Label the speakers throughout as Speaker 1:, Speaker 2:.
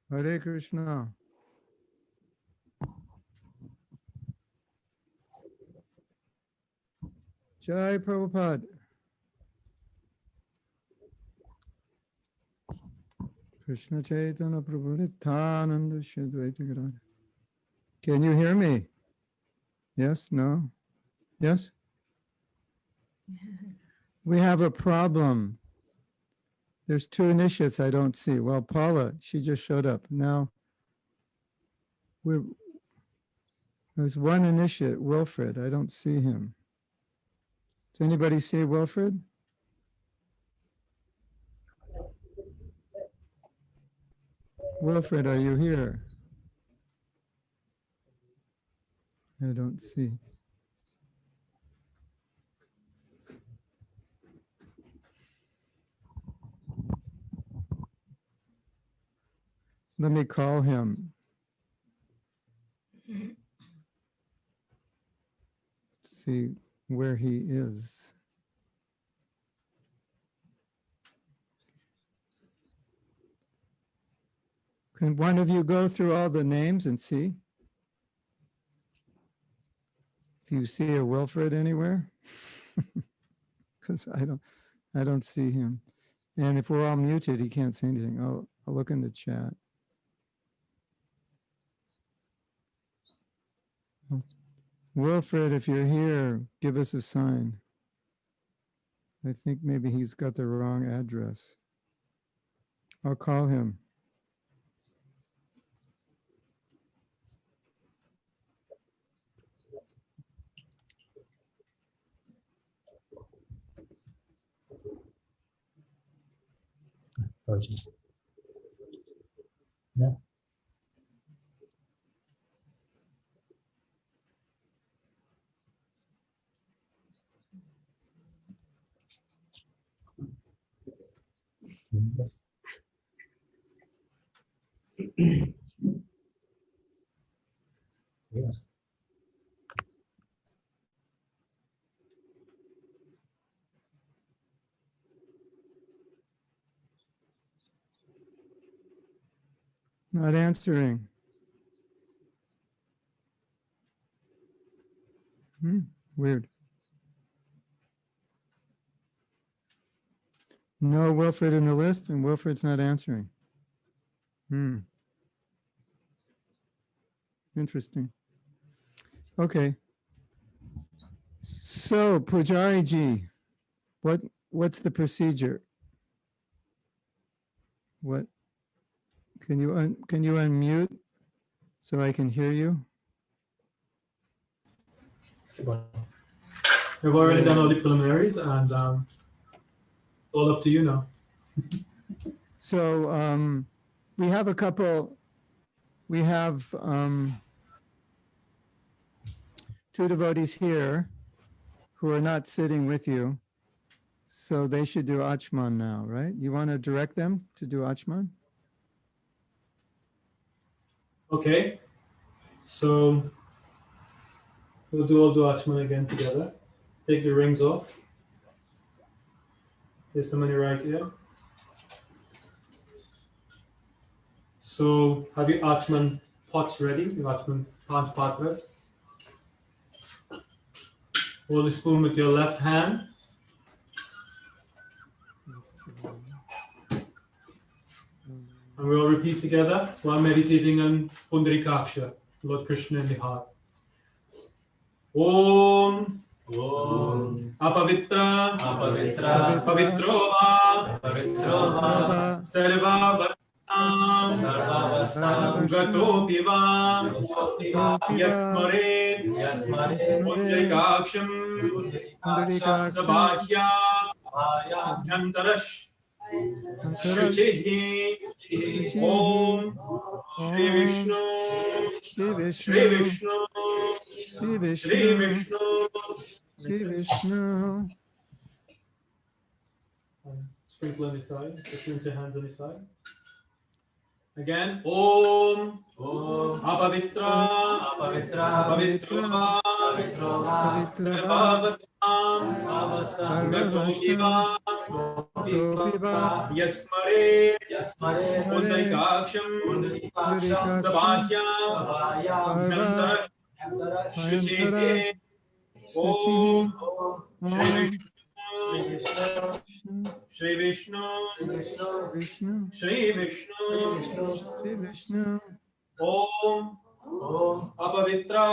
Speaker 1: Hare Krishna. Jai Prabhupada. Krishna Chaitanya Prabhu Nityananda Shri Advaita Gadadhara. Can you hear me? Yes? No? Yes? We have a problem. There's two initiates I don't see. Well, Paula, she just showed up. Now, there's one initiate, Wilfred. I don't see him. Does anybody see Wilfred? Wilfred, are you here? I don't see. Let me call him. See where he is. Can one of you go through all the names and see if you see a Wilfred anywhere? Because I don't see him. And if we're all muted, he can't say anything. I'll look in the chat. Wilfred, if you're here, give us a sign. I think maybe he's got the wrong address. I'll call him.
Speaker 2: No. Yes. Yes.
Speaker 1: Not answering. Weird. No Wilfred in the list, and Wilfred's not answering. Interesting. Okay. So, Pujari ji, what's the procedure? What can you unmute so I can hear you?
Speaker 3: We've already done all the preliminaries, and all up to you now.
Speaker 1: So we have a couple. We have two devotees here who are not sitting with you, so they should do Achman now, right? You want to direct them to do Achman?
Speaker 3: Okay, so we'll all do Achman again together. Take the rings off. Place them on your right ear. So have your Achman pots ready, your Achman Panch Patras. Hold the spoon with your left hand. And we'll repeat together while meditating on Pundarikaksha, Lord Krishna in the heart. Om Apavitra Pavitro Va Sarva Vastam Gato Piva Yasmare Pundarikaksham Sabhya Dhantarash Shrichihi Om Shri Vishnu Shri Vishnu
Speaker 1: Shri Vishnu,
Speaker 3: Shri Vishnu
Speaker 1: Shri Vishnu.
Speaker 3: Sprinkle on the side, just rinse your hands on the side. Again, Om Apavitra Pavitro Sarvavatam Gato Piva Yasmare Pundarikaksham
Speaker 1: Pundarikaksham
Speaker 3: Sabhahyam
Speaker 1: Sarva
Speaker 3: Nandara
Speaker 1: Bhayantara
Speaker 3: Shuchihe
Speaker 1: Shachihi
Speaker 3: Om Shri
Speaker 1: Om
Speaker 3: Vishnu Shri Vishnu
Speaker 1: Vishnu
Speaker 3: Shri Vishnu
Speaker 1: Shri Vishnu
Speaker 3: Om Apavitra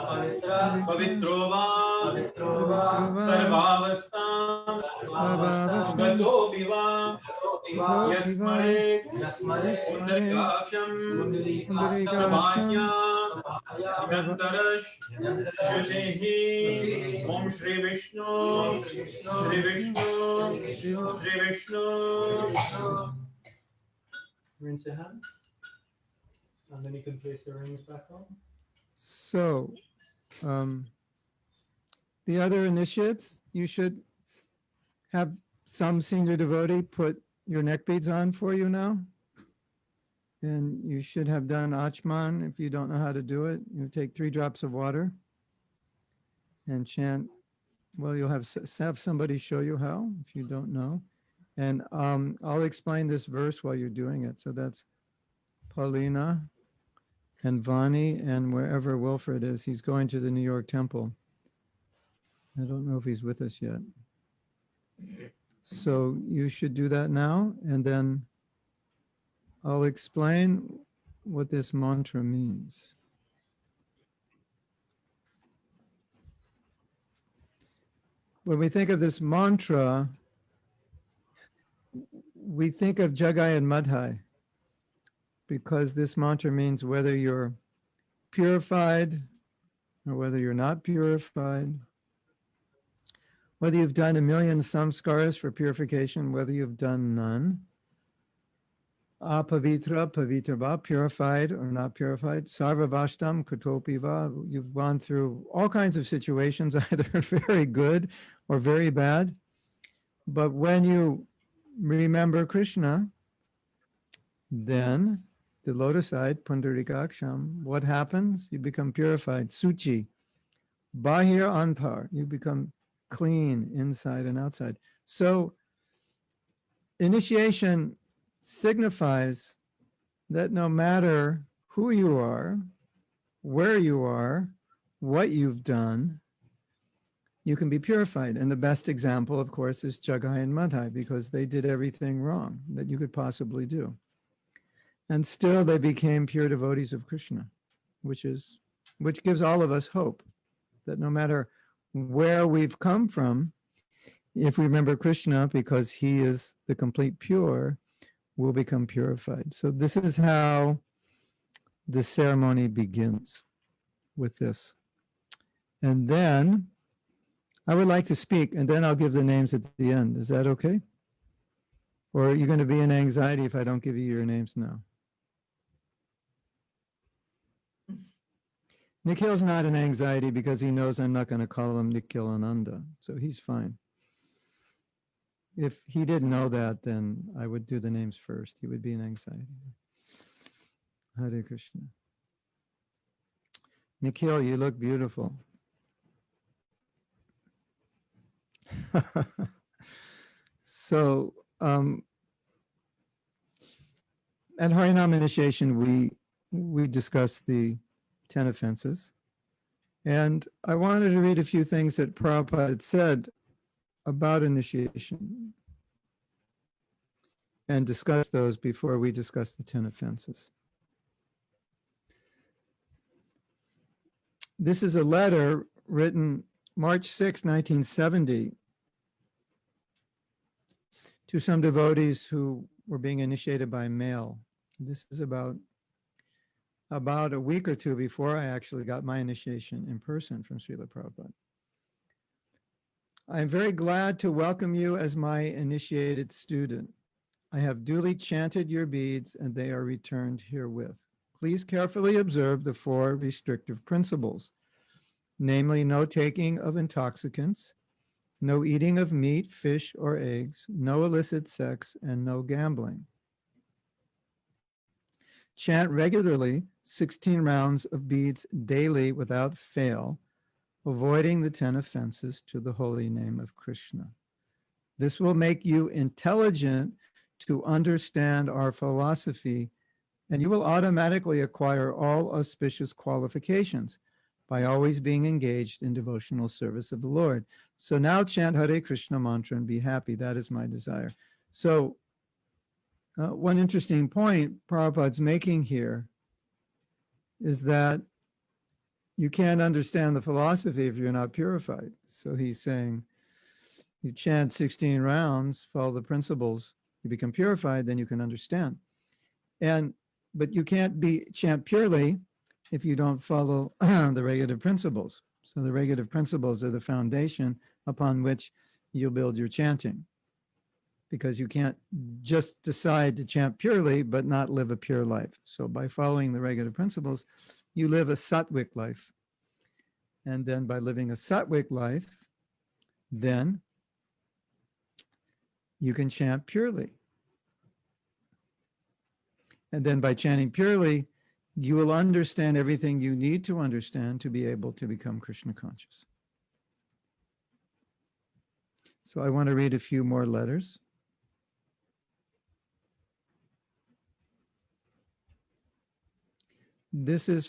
Speaker 1: Pavitra
Speaker 3: Pavitrova
Speaker 1: Pavitrava
Speaker 3: Sarvavastam
Speaker 1: Sarvavastam
Speaker 3: Gato Viva
Speaker 1: Gato Piva
Speaker 3: Yasmane
Speaker 1: Yasmane
Speaker 3: Pundarikaksham
Speaker 1: Pundarikaksham
Speaker 3: Sabhahyam
Speaker 1: Sarva
Speaker 3: Nandara Shushihi Om Shri Vishnu Shri
Speaker 1: Vishnu
Speaker 3: Vishnu
Speaker 1: Shri
Speaker 3: Shri Vishnu. Rinse your hand, and then you can place your rings back on.
Speaker 1: So, the other initiates, you should have some senior devotee put your neck beads on for you now. And you should have done Achman. If you don't know how to do it, you take 3 drops of water and chant. Well, you'll have somebody show you how if you don't know. And I'll explain this verse while you're doing it. So that's Paulina and Vani and wherever Wilfred is. He's going to the New York Temple. I don't know if he's with us yet. So you should do that now, and then I'll explain what this mantra means. When we think of this mantra, we think of Jagai and Madhai, because this mantra means whether you're purified or whether you're not purified, whether you've done 1,000,000 samskaras for purification, whether you've done none, apavitra, pavitrava, purified or not purified, sarvavashtam, kritopiva, you've gone through all kinds of situations, either very good or very bad. But when you remember Krishna, then the lotus side, pundarikaksham, what happens? You become purified, suchi, bahir antar, you become clean inside and outside. So initiation signifies that no matter who you are, where you are, what you've done, you can be purified. And the best example, of course, is Jagai and Madhai, because they did everything wrong that you could possibly do. And still they became pure devotees of Krishna, which gives all of us hope that no matter where we've come from, if we remember Krishna, because he is the complete pure, we'll become purified. So this is how the ceremony begins, with this. And then I would like to speak, and then I'll give the names at the end. Is that okay? Or are you going to be in anxiety if I don't give you your names now? Nikhil's not in anxiety because he knows I'm not going to call him Nikhil Ananda, so he's fine. If he didn't know that, then I would do the names first. He would be in anxiety. Hare Krishna. Nikhil, you look beautiful. So, at Harinam initiation, we discussed the 10 offenses. And I wanted to read a few things that Prabhupada had said about initiation and discuss those before we discuss the 10 offenses. This is a letter written March 6, 1970, to some devotees who were being initiated by mail. This is about a week or two before I actually got my initiation in person from Srila Prabhupada. I am very glad to welcome you as my initiated student. I have duly chanted your beads and they are returned herewith. Please carefully observe the 4 restrictive principles, namely no taking of intoxicants, no eating of meat, fish, or eggs, no illicit sex, and no gambling. Chant regularly 16 rounds of beads daily without fail, avoiding the 10 offenses to the holy name of Krishna. This will make you intelligent to understand our philosophy, and you will automatically acquire all auspicious qualifications by always being engaged in devotional service of the Lord. So now chant Hare Krishna mantra and be happy. That is my desire. So one interesting point Prabhupada's making here is that you can't understand the philosophy if you're not purified. So he's saying, you chant 16 rounds, follow the principles, you become purified, then you can understand. But you can't chant purely if you don't follow the regulative principles. So the regulative principles are the foundation upon which you'll build your chanting, because you can't just decide to chant purely but not live a pure life. So by following the regulative principles, you live a sattvic life. And then by living a sattvic life, then you can chant purely. And then by chanting purely, you will understand everything you need to understand to be able to become Krishna conscious. So I want to read a few more letters. This was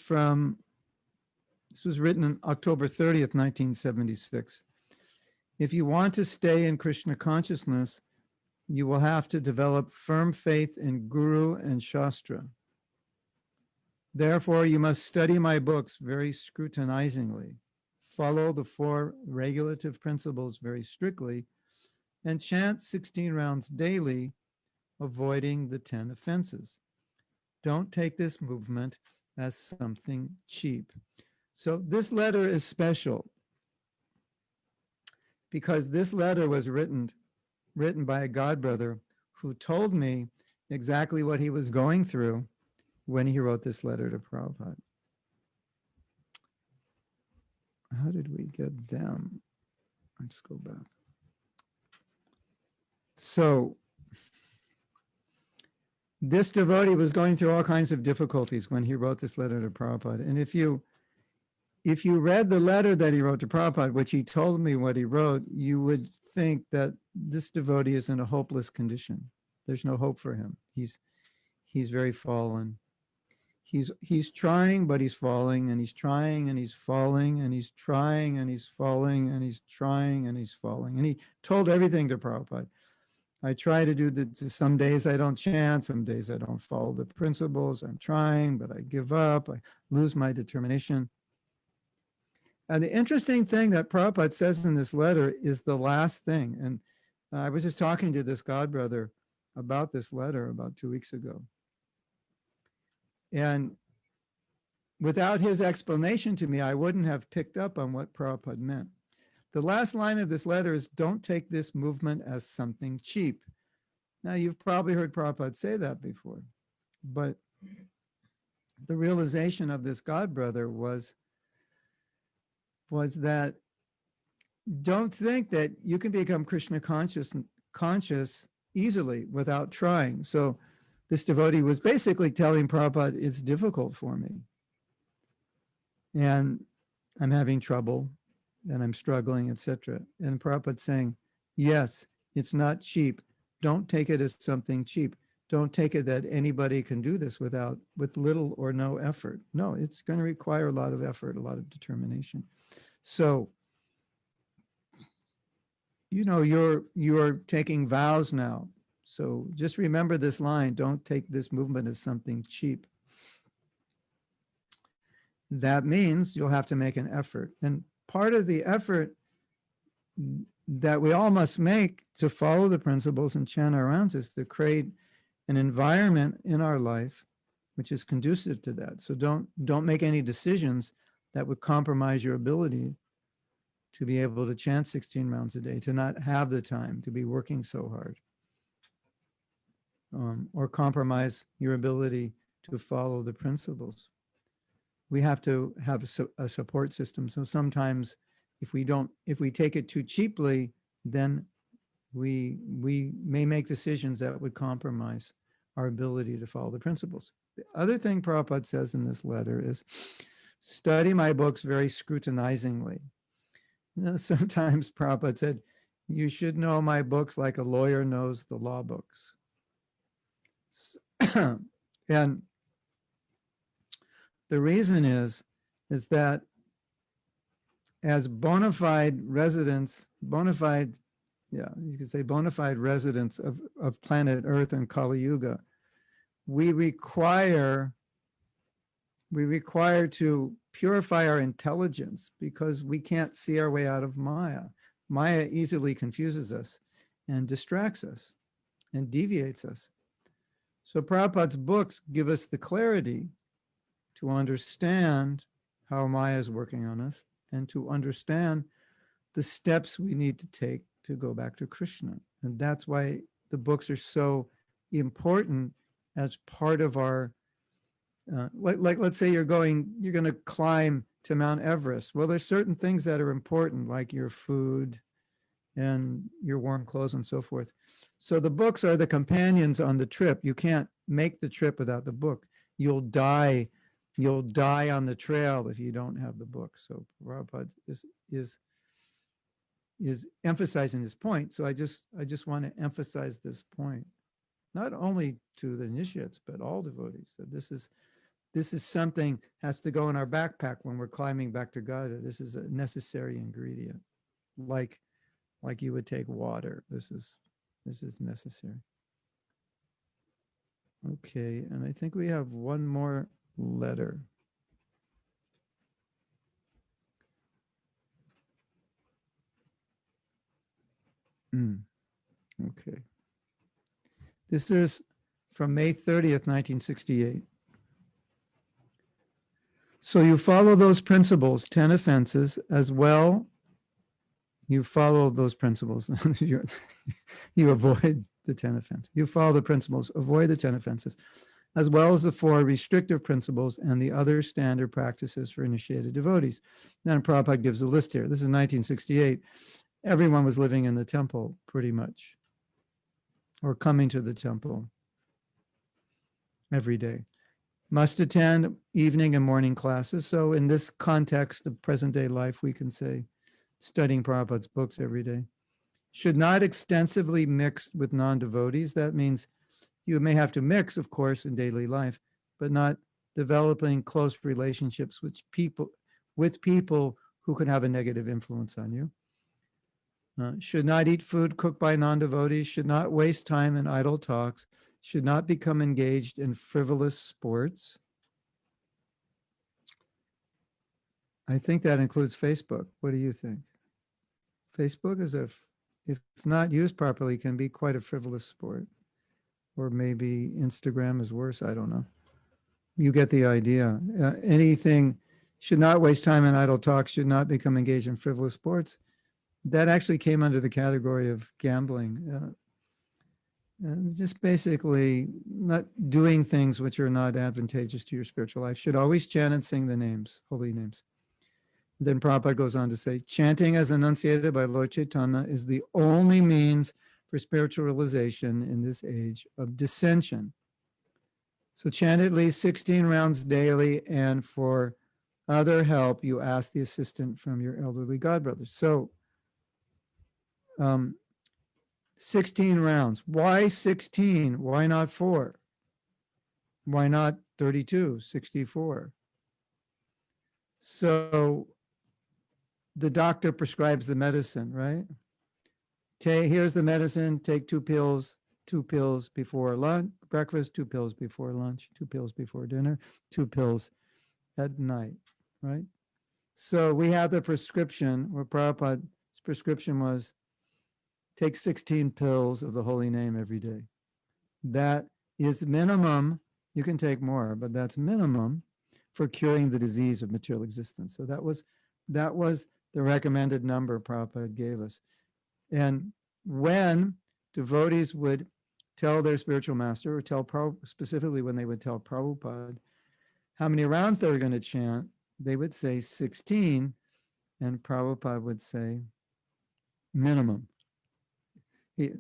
Speaker 1: written on October 30th, 1976. If you want to stay in Krishna consciousness, you will have to develop firm faith in Guru and Shastra. Therefore, you must study my books very scrutinizingly, follow the 4 regulative principles very strictly, and chant 16 rounds daily, avoiding the 10 offenses. Don't take this movement as something cheap. So this letter is special because this letter was written by a godbrother who told me exactly what he was going through when he wrote this letter to Prabhupada. How did we get them? Let's go back. So this devotee was going through all kinds of difficulties when he wrote this letter to Prabhupada. And if you read the letter that he wrote to Prabhupada, which he told me what he wrote, you would think that this devotee is in a hopeless condition. There's no hope for him. He's very fallen. He's trying, but he's falling, and he's trying, and he's falling, and he's trying, and he's falling, and he's trying, and he's falling. And he told everything to Prabhupada. I try to do this. Some days I don't chant, some days I don't follow the principles. I'm trying, but I give up. I lose my determination. And the interesting thing that Prabhupada says in this letter is the last thing. And I was just talking to this godbrother about this letter about 2 weeks ago. And without his explanation to me, I wouldn't have picked up on what Prabhupada meant. The last line of this letter is, don't take this movement as something cheap. Now, you've probably heard Prabhupada say that before, but the realization of this godbrother was that don't think that you can become Krishna conscious easily without trying. So this devotee was basically telling Prabhupada, it's difficult for me. And I'm having trouble, and I'm struggling, etc. And Prabhupada saying, yes, it's not cheap. Don't take it as something cheap. Don't take it that anybody can do this with little or no effort. No, it's going to require a lot of effort, a lot of determination. So, you're taking vows now. So just remember this line, don't take this movement as something cheap. That means you'll have to make an effort. And part of the effort that we all must make to follow the principles and chant our rounds is to create an environment in our life which is conducive to that. So don't make any decisions that would compromise your ability to be able to chant 16 rounds a day, to not have the time, to be working so hard, or compromise your ability to follow the principles. We have to have a support system. So sometimes if we take it too cheaply, then we may make decisions that would compromise our ability to follow the principles. The other thing Prabhupada says in this letter is, study my books very scrutinizingly. Sometimes Prabhupada said, you should know my books like a lawyer knows the law books. And the reason is that as bona fide residents, you could say bona fide residents of planet Earth and Kali Yuga, we require to purify our intelligence because we can't see our way out of Maya. Maya easily confuses us and distracts us and deviates us. So Prabhupada's books give us the clarity to understand how Maya is working on us and to understand the steps we need to take to go back to Krishna. And that's why the books are so important as part of our, like let's say you're going to climb to Mount Everest. Well, there's certain things that are important, like your food and your warm clothes and so forth. So the books are the companions on the trip. You can't make the trip without the book. You'll die on the trail if you don't have the book. So Prabhupada is emphasizing this point. So I just want to emphasize this point, not only to the initiates, but all devotees, that this is something has to go in our backpack when we're climbing back to God. This is a necessary ingredient, like you would take water. This is necessary. Okay, and I think we have one more letter. Okay. This is from May 30th, 1968. So you follow those principles, 10 offenses, as well. You follow those principles. You avoid the 10 offenses. You follow the principles, avoid the 10 offenses, as well as the 4 restrictive principles and the other standard practices for initiated devotees. Then Prabhupada gives a list here. This is 1968. Everyone was living in the temple pretty much, or coming to the temple every day. Must attend evening and morning classes. So in this context of present day life, we can say studying Prabhupada's books every day. Should not extensively mix with non-devotees. That means you may have to mix, of course, in daily life, but not developing close relationships with people who can have a negative influence on you. Should not eat food cooked by non-devotees, should not waste time in idle talks, should not become engaged in frivolous sports. I think that includes Facebook. What do you think? Facebook is, if not used properly, can be quite a frivolous sport. Or maybe Instagram is worse, I don't know. You get the idea. Anything, should not waste time in idle talks, should not become engaged in frivolous sports. That actually came under the category of gambling. Just basically not doing things which are not advantageous to your spiritual life. Should always chant and sing the names, holy names. Then Prabhupada goes on to say, chanting as enunciated by Lord Chaitanya is the only means for spiritual realization in this age of dissension. So chant at least 16 rounds daily, and for other help, you ask the assistant from your elderly godbrothers. So 16 rounds. Why 16? Why not 4? Why not 32, 64? So the doctor prescribes the medicine, right? Here's the medicine, take 2 pills before lunch, breakfast, 2 pills before lunch, 2 pills before dinner, 2 pills at night, right? So we have the prescription, where Prabhupada's prescription was, take 16 pills of the holy name every day. That is minimum. You can take more, but that's minimum for curing the disease of material existence. So that was the recommended number Prabhupada gave us. And when devotees would tell their spiritual master, or tell specifically when they would tell Prabhupada how many rounds they were going to chant, they would say 16, and Prabhupada would say minimum.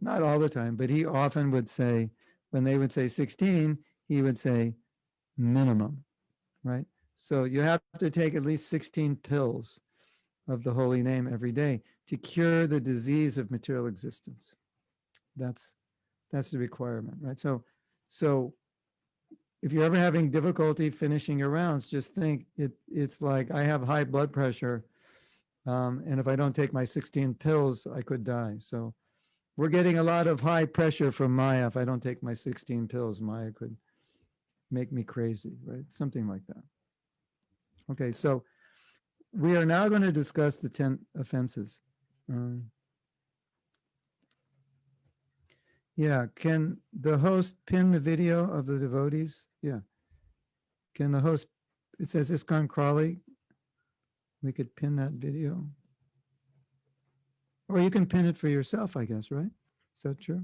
Speaker 1: Not all the time, but he often would say, when they would say 16, he would say minimum, right? So you have to take at least 16 pills of the holy name every day to cure the disease of material existence. That's the requirement, right? So So if you're ever having difficulty finishing your rounds, just think it's like I have high blood pressure. And if I don't take my 16 pills, I could die. So we're getting a lot of high pressure from Maya. If I don't take my 16 pills, Maya could make me crazy, right? Something like that. Okay, so we are now going to discuss the 10 offenses. Yeah, can the host pin the video of the devotees? Yeah. Can the host, it says ISKCON Crawley, we could pin that video. Or you can pin it for yourself, I guess, right? Is that true?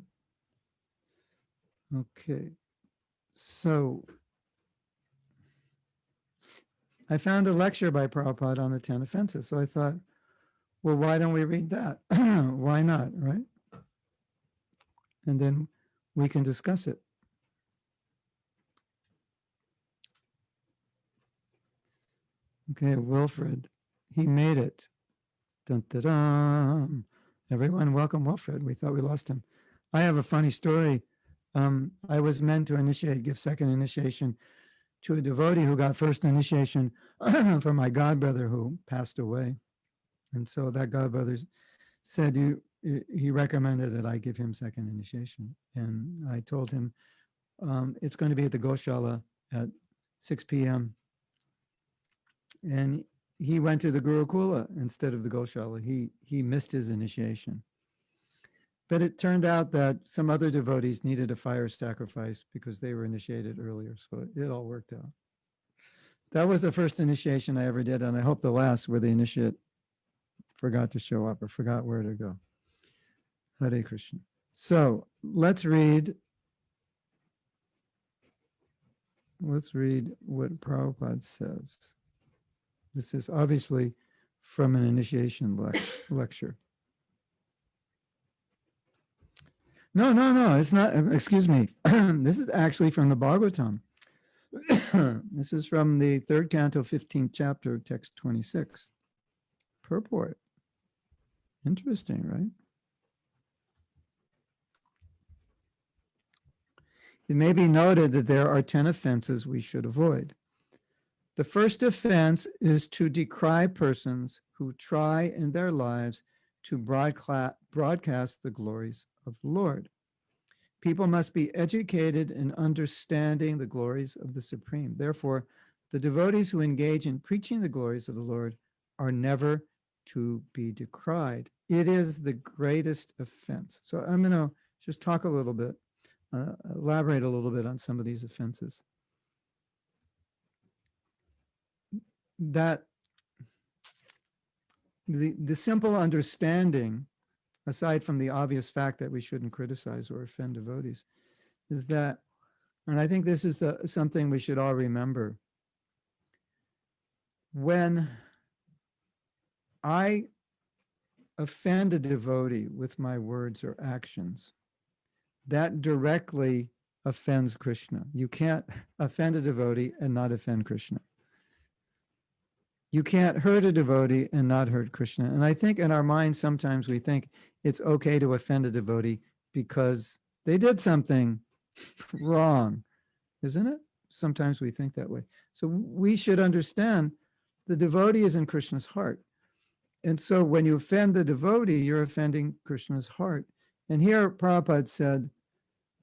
Speaker 1: Okay. So I found a lecture by Prabhupada on the 10 offenses. So I thought, well, why don't we read that? Why not, right? And then we can discuss it. Okay, Wilfred, he made it. Dun, dun, dun. Everyone, welcome Wilfred. We thought we lost him. I have a funny story. I was meant to give second initiation to a devotee who got first initiation from my godbrother who passed away. And so that godbrother said he recommended that I give him second initiation. And I told him it's going to be at the Goshala at 6 p.m. And he went to the Gurukula instead of the Goshala. He missed his initiation. But it turned out that some other devotees needed a fire sacrifice because they were initiated earlier. So it all worked out. That was the first initiation I ever did. And I hope the last where the initiate forgot to show up or forgot where to go. Hare Krishna. So let's read what Prabhupada says. This is obviously from an initiation lecture. No, it's not. Excuse me. This is actually from the Bhagavatam. This is from the 3rd canto, 15th chapter, text 26. Purport. Interesting, right? It may be noted that there are 10 offenses we should avoid. The first offense is to decry persons who try in their lives to broadcast the glories of the Lord. People must be educated in understanding the glories of the Supreme. Therefore, the devotees who engage in preaching the glories of the Lord are never to be decried. It is the greatest offense. So I'm going to just talk a little bit, elaborate a little bit on some of these offenses. That the simple understanding, aside from the obvious fact that we shouldn't criticize or offend devotees, is that, and I think this is something we should all remember, when I offend a devotee with my words or actions, that directly offends Krishna. You can't offend a devotee and not offend Krishna. You can't hurt a devotee and not hurt Krishna. And I think in our minds, sometimes we think it's okay to offend a devotee because they did something wrong, isn't it? Sometimes we think that way. So we should understand the devotee is in Krishna's heart. And so when you offend the devotee, you're offending Krishna's heart. And here Prabhupada said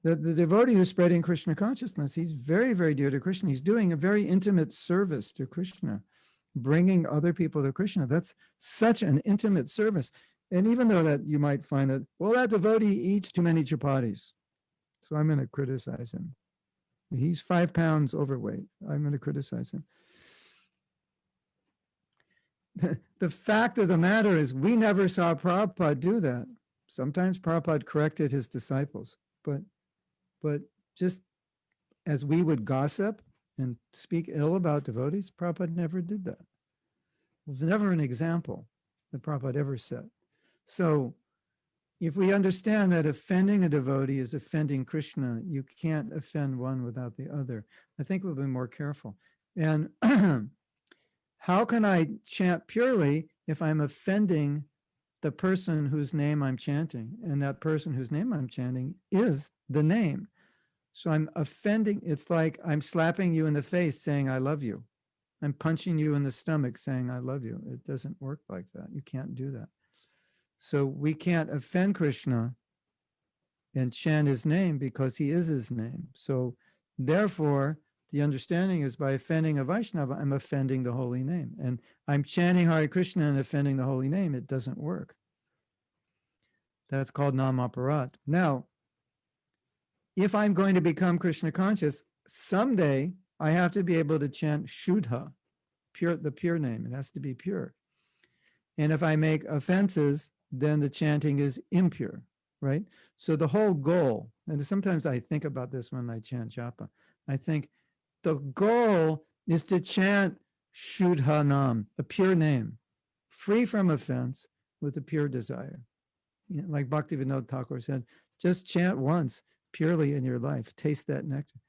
Speaker 1: that the devotee who's spreading Krishna consciousness, he's very, very dear to Krishna. He's doing a very intimate service to Krishna, bringing other people to Krishna. That's such an intimate service. And even though that you might find that, well, that devotee eats too many chapatis, so I'm going to criticize him. He's 5 pounds overweight. I'm going to criticize him. The fact of the matter is we never saw Prabhupada do that. Sometimes Prabhupada corrected his disciples, but just as we would gossip and speak ill about devotees, Prabhupada never did that. It was never an example that Prabhupada ever set. So if we understand that offending a devotee is offending Krishna, you can't offend one without the other. I think we'll be more careful. And how can I chant purely if I'm offending the person whose name I'm chanting? And that person whose name I'm chanting is the name. So I'm offending. It's like I'm slapping you in the face saying, I love you. I'm punching you in the stomach saying, I love you. It doesn't work like that. You can't do that. So we can't offend Krishna and chant his name because he is his name. So therefore, the understanding is by offending a Vaishnava, I'm offending the holy name. And I'm chanting Hare Krishna and offending the holy name. It doesn't work. That's called namaparat. Now, if I'm going to become Krishna conscious, someday I have to be able to chant Shuddha, pure, the pure name. It has to be pure. And if I make offenses, then the chanting is impure, right? So the whole goal, and sometimes I think about this when I chant japa, I think the goal is to chant Shuddha Nam, a pure name, free from offense with a pure desire. You know, like Bhaktivinoda Thakur said, just chant once purely in your life, taste that nectar.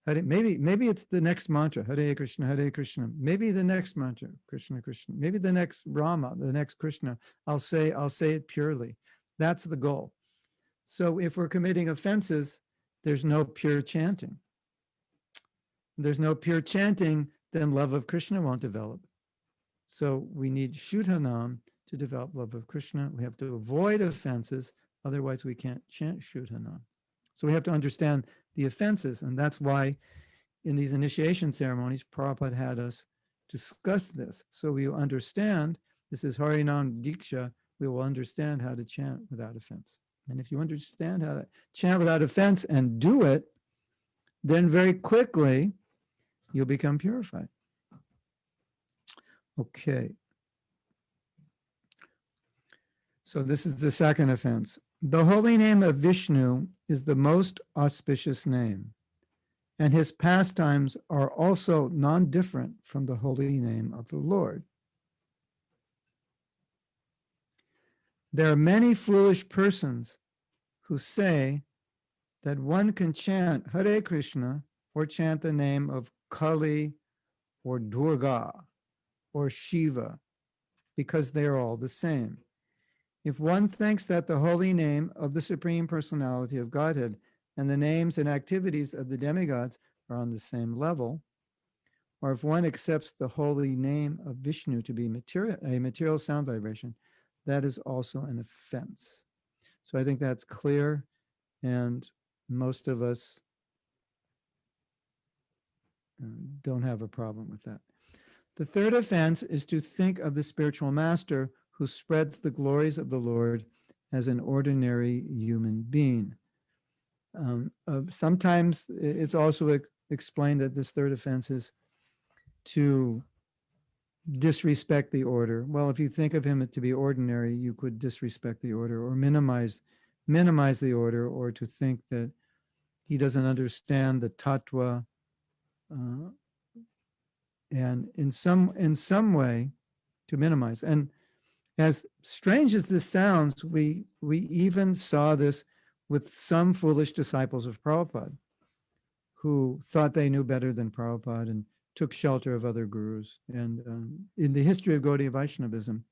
Speaker 1: Maybe it's the next mantra, Hare Krishna, Hare Krishna. Maybe the next mantra, Krishna Krishna. Maybe the next Rama, the next Krishna. I'll say it purely. That's the goal. So if we're committing offenses, there's no pure chanting. There's no pure chanting, then love of Krishna won't develop. So we need Shuddhanam to develop love of Krishna. We have to avoid offenses, otherwise we can't chant Shuddhanam. So we have to understand the offenses, and that's why in these initiation ceremonies, Prabhupada had us discuss this. So we understand, this is Harinam Diksha, we will understand how to chant without offense. And if you understand how to chant without offense and do it, then very quickly you'll become purified. Okay. So this is the second offense. The holy name of Vishnu is the most auspicious name, and his pastimes are also non-different from the holy name of the Lord. There are many foolish persons who say that one can chant Hare Krishna or chant the name of Kali or Durga or Shiva because they are all the same. If one thinks that the holy name of the Supreme Personality of Godhead and the names and activities of the demigods are on the same level, or if one accepts the holy name of Vishnu to be a material sound vibration, that is also an offense. So I think that's clear, and most of us don't have a problem with that. The third offense is to think of the spiritual master who spreads the glories of the Lord as an ordinary human being. Sometimes it's also explained that this third offense is to disrespect the order. Well, if you think of him to be ordinary, you could disrespect the order or minimize the order, or to think that he doesn't understand the tattva, and in some way to minimize. And as strange as this sounds, we even saw this with some foolish disciples of Prabhupada who thought they knew better than Prabhupada and took shelter of other gurus. And in the history of Gaudiya Vaishnavism,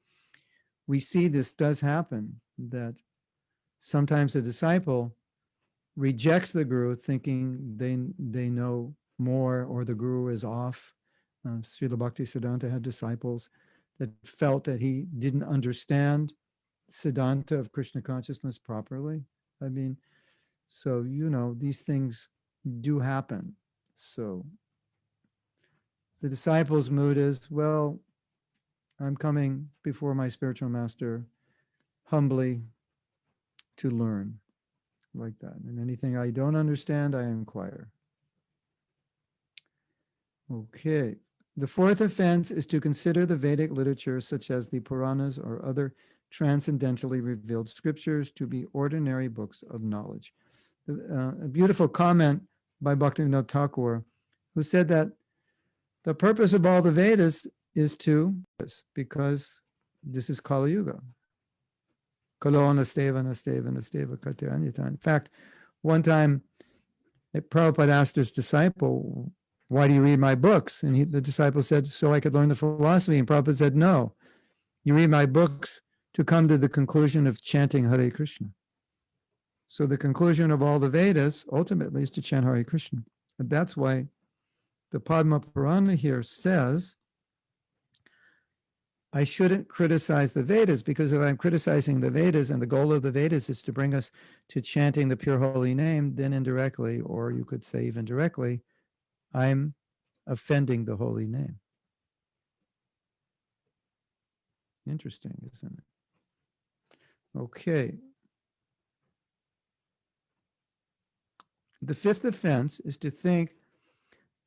Speaker 1: we see this does happen, that sometimes a disciple rejects the guru thinking they know more or the guru is off. Srila Bhaktisiddhanta had disciples that felt that he didn't understand Siddhanta of Krishna consciousness properly. I mean, so, you know, these things do happen. So the disciple's mood is, well, I'm coming before my spiritual master humbly to learn, like that. And anything I don't understand, I inquire. Okay. The fourth offense is to consider the Vedic literature, such as the Puranas or other transcendentally revealed scriptures, to be ordinary books of knowledge. A beautiful comment by Bhaktivinoda Thakur, who said that the purpose of all the Vedas is because this is Kali Yuga. Kalo nasteva nasteva nasteva katya anyata. In fact, one time Prabhupada asked his disciple, why do you read my books? And the disciple said, so I could learn the philosophy. And Prabhupada said, no, you read my books to come to the conclusion of chanting Hare Krishna. So the conclusion of all the Vedas ultimately is to chant Hare Krishna. And that's why the Padma Purana here says, I shouldn't criticize the Vedas, because if I'm criticizing the Vedas and the goal of the Vedas is to bring us to chanting the pure holy name, then indirectly, or you could say even directly, I'm offending the holy name. Interesting, isn't it? Okay. The fifth offense is to think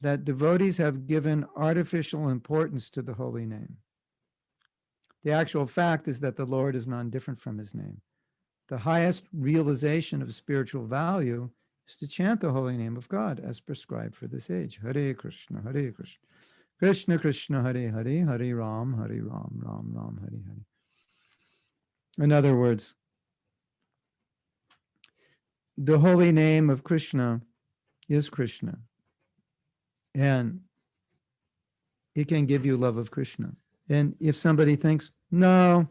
Speaker 1: that devotees have given artificial importance to the holy name. The actual fact is that the Lord is non-different from his name. The highest realization of spiritual value is to chant the holy name of God as prescribed for this age. Hare Krishna, Hare Krishna. Krishna Krishna, Hare Hare, Hare Ram, Hare Ram, Ram Ram, Hare Hare. In other words, the holy name of Krishna is Krishna. And it can give you love of Krishna. And if somebody thinks, no,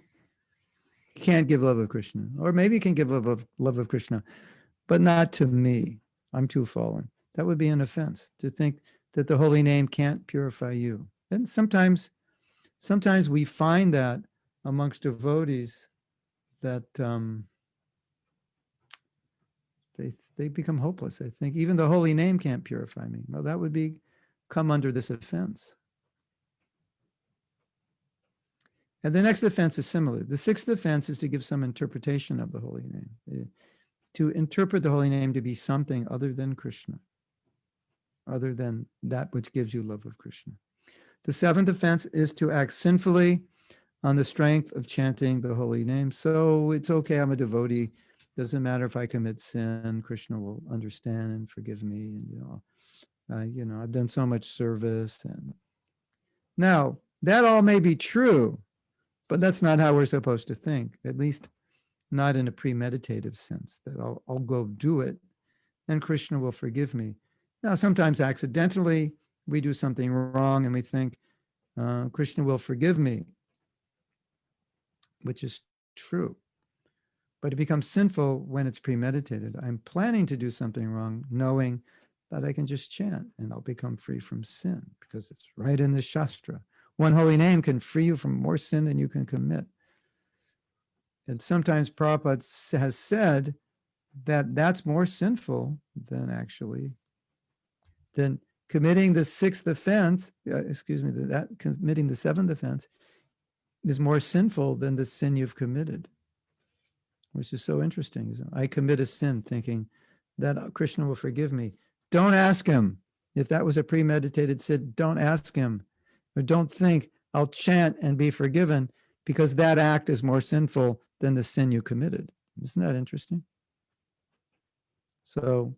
Speaker 1: you can't give love of Krishna, or maybe you can give love of Krishna, but not to me, I'm too fallen. That would be an offense to think that the holy name can't purify you. And sometimes we find that amongst devotees that they become hopeless. They think even the holy name can't purify me. Well, that would come under this offense. And the next offense is similar. The sixth offense is to give some interpretation of the holy name, to interpret the holy name to be something other than Krishna, other than that which gives you love of Krishna. The seventh offense is to act sinfully on the strength of chanting the holy name. So it's okay, I'm a devotee. Doesn't matter if I commit sin, Krishna will understand and forgive me. And I've done so much service. And now that all may be true, but that's not how we're supposed to think, at least not in a premeditative sense, that I'll go do it and Krishna will forgive me. Now, sometimes accidentally we do something wrong and we think Krishna will forgive me, which is true. But it becomes sinful when it's premeditated. I'm planning to do something wrong, knowing that I can just chant and I'll become free from sin because it's right in the Shastra. One holy name can free you from more sin than you can commit. And sometimes Prabhupada has said that that's more sinful than committing the sixth offense, committing the seventh offense is more sinful than the sin you've committed, which is so interesting. I commit a sin thinking that Krishna will forgive me. Don't ask him. If that was a premeditated sin, don't ask him. Or don't think I'll chant and be forgiven, because that act is more sinful than the sin you committed. Isn't that interesting? So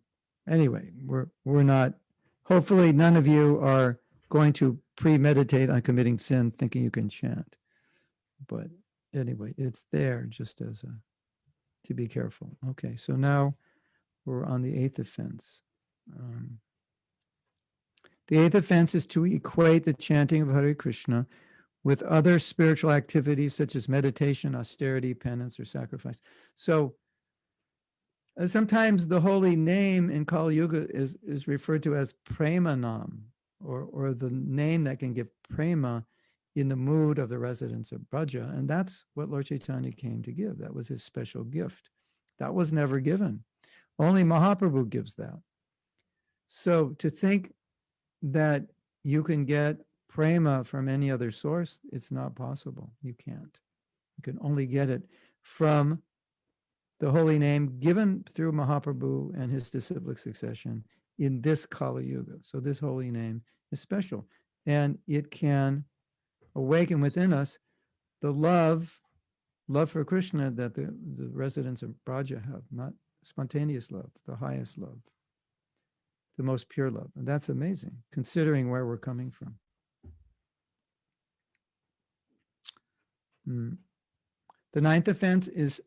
Speaker 1: anyway, we're not, hopefully none of you are going to premeditate on committing sin thinking you can chant. But anyway, it's there just as to be careful. Okay, so now we're on the eighth offense. The eighth offense is to equate the chanting of Hare Krishna with other spiritual activities such as meditation, austerity, penance, or sacrifice. So sometimes the holy name in Kali Yuga is referred to as Premanam, or the name that can give prema in the mood of the residents of Braja. And that's what Lord Chaitanya came to give. That was his special gift. That was never given. Only Mahaprabhu gives that. So to think that you can get prema from any other source, it's not possible. You can't. You can only get it from the holy name given through Mahaprabhu and his disciplic succession in this Kali Yuga. So this holy name is special, and it can awaken within us the love for Krishna that the residents of Braja have, not spontaneous love, the highest love, the most pure love. And that's amazing, considering where we're coming from. The ninth offense is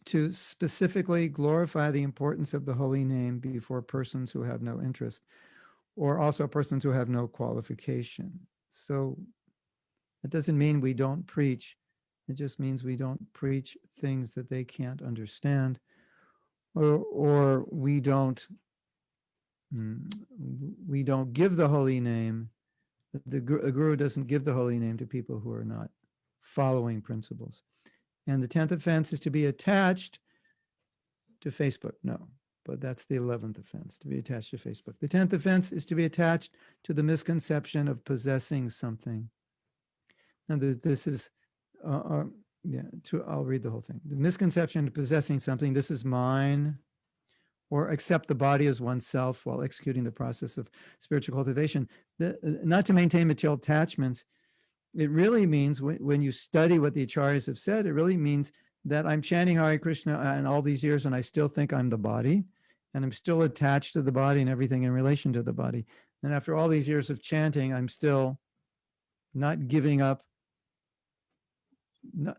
Speaker 1: to specifically glorify the importance of the holy name before persons who have no interest, or also persons who have no qualification. So it doesn't mean we don't preach. It just means we don't preach things that they can't understand, or we don't give the holy name. A guru doesn't give the holy name to people who are not following principles. And the 10th offense is to be attached to Facebook. No, but that's the 11th offense, to be attached to Facebook. The 10th offense is to be attached to the misconception of possessing something. Now, this is, I'll read the whole thing. The misconception of possessing something, this is mine, or accept the body as oneself while executing the process of spiritual cultivation. Not to maintain material attachments, it really means when you study what the acharyas have said, it really means that I'm chanting Hare Krishna and all these years and I still think I'm the body and I'm still attached to the body and everything in relation to the body. And after all these years of chanting, I'm still not giving up,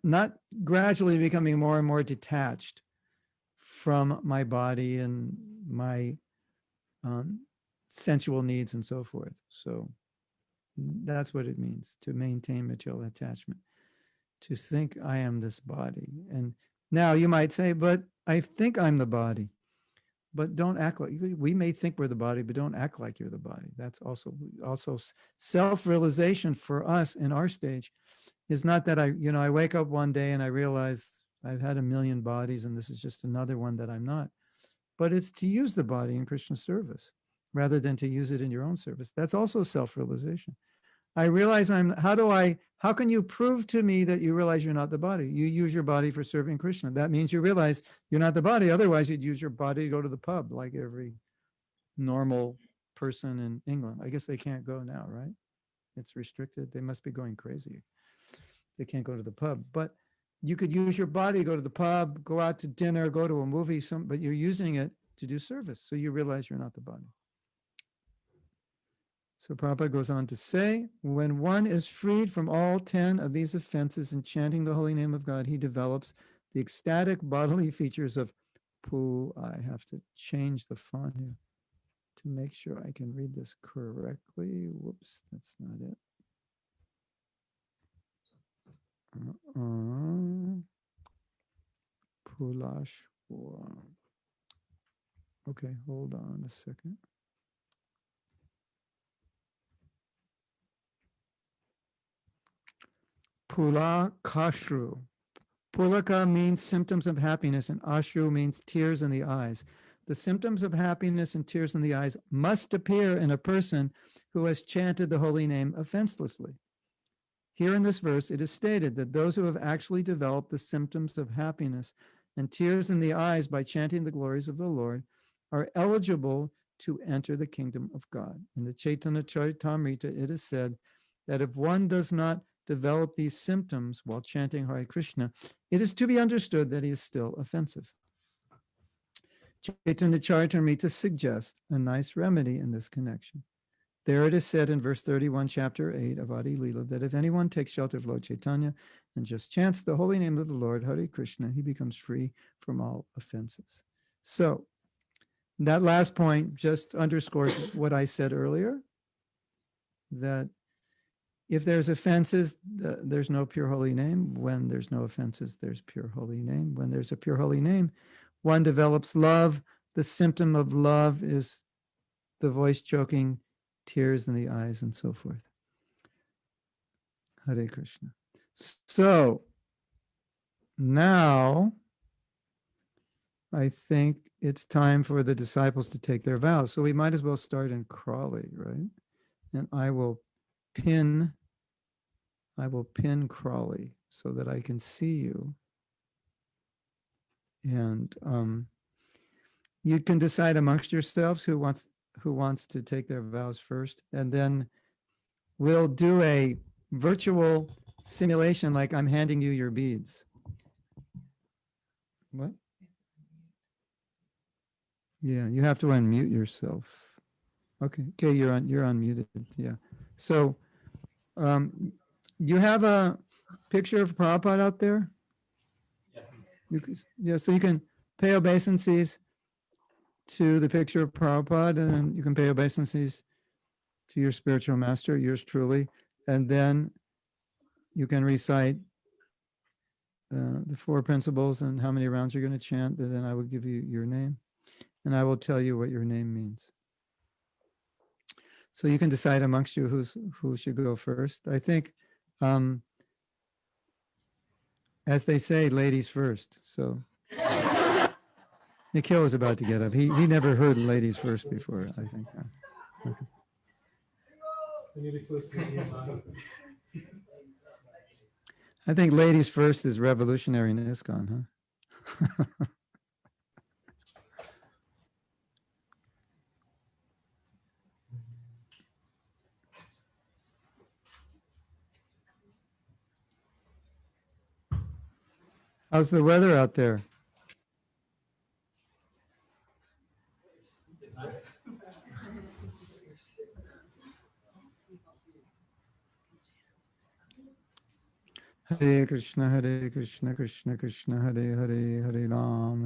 Speaker 1: not gradually becoming more and more detached from my body and my sensual needs and so forth. So that's what it means to maintain material attachment, to think I am this body. And now you might say, but I think I'm the body. But don't act like, we may think we're the body, but don't act like you're the body. That's also self-realization for us in our stage is not that I wake up one day and I realize I've had a million bodies and this is just another one that I'm not. But it's to use the body in Krishna's service rather than to use it in your own service. That's also self-realization. I realize how can you prove to me that you realize you're not the body? You use your body for serving Krishna. That means you realize you're not the body. Otherwise, you'd use your body to go to the pub like every normal person in England. I guess they can't go now, right? It's restricted. They must be going crazy. They can't go to the pub. But you could use your body, go to the pub, go out to dinner, go to a movie, but you're using it to do service. So you realize you're not the body. So Prabhupada goes on to say, when one is freed from all 10 of these offenses in chanting the holy name of God, he develops the ecstatic bodily features of I have to change the font here to make sure I can read this correctly. Whoops, that's not it. Pulashwa. Okay, hold on a second. Pulakashru. Pulaka means symptoms of happiness and ashru means tears in the eyes. The symptoms of happiness and tears in the eyes must appear in a person who has chanted the holy name offenselessly. Here in this verse, it is stated that those who have actually developed the symptoms of happiness and tears in the eyes by chanting the glories of the Lord are eligible to enter the kingdom of God. In the Chaitanya Charitamrita, it is said that if one does not develop these symptoms while chanting Hare Krishna, it is to be understood that he is still offensive. Chaitanya Charitamrita suggests a nice remedy in this connection. There it is said in verse 31, chapter 8 of Adi Lila, that if anyone takes shelter of Lord Chaitanya and just chants the holy name of the Lord, Hare Krishna, he becomes free from all offenses. So that last point just underscores what I said earlier, that if there's offenses, there's no pure holy name. When there's no offenses, there's pure holy name. When there's a pure holy name, one develops love. The symptom of love is the voice choking, tears in the eyes, and so forth. Hare Krishna. So now I think it's time for the disciples to take their vows. So we might as well start in Crawley, right? And I will pin Crawley so that I can see you. And you can decide amongst yourselves who wants to take their vows first, and then we'll do a virtual simulation like I'm handing you your beads. What? Yeah, you have to unmute yourself. Okay, you're unmuted. Yeah. So you have a picture of Prabhupada out there? So you can pay obeisances to the picture of Prabhupada, and you can pay obeisances to your spiritual master, yours truly, and then you can recite the four principles and how many rounds you're going to chant, then I will give you your name, and I will tell you what your name means. So you can decide amongst you who should go first. I think, as they say, ladies first. So Nikhil was about to get up. He never heard ladies first before, I think. Okay. I think ladies first is revolutionary in ISKCON, huh? How's the weather out there? Hare Krishna, Krishna Krishna, Hare Hare, Hare Ram,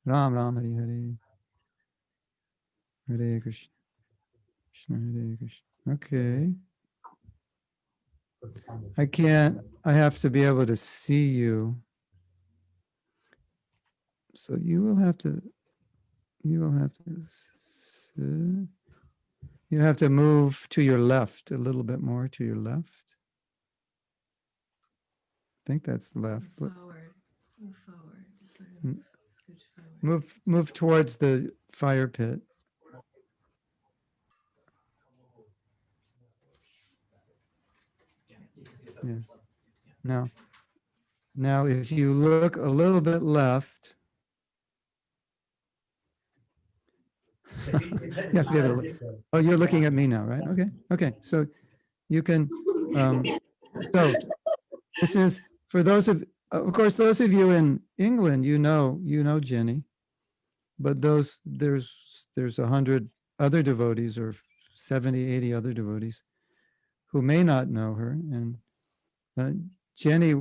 Speaker 1: Ram Ram, Hare Hare, Hare Krishna, Krishna Hare Krishna. Okay. I have to be able to see you. So you will have to sit. You have to move to your left, a little bit more to your left. I think that's left.
Speaker 2: Move forward. Move forward. Just let him scooch forward.
Speaker 1: Move towards the fire pit. Yeah. Now, if you look a little bit left, you have to be able to look. Oh, you're looking at me now, right? Okay. So you can. So this is for those of course, those of you in England, you know Jenny, but there's 100 other devotees or 70, 80 other devotees who may not know her. And Jenny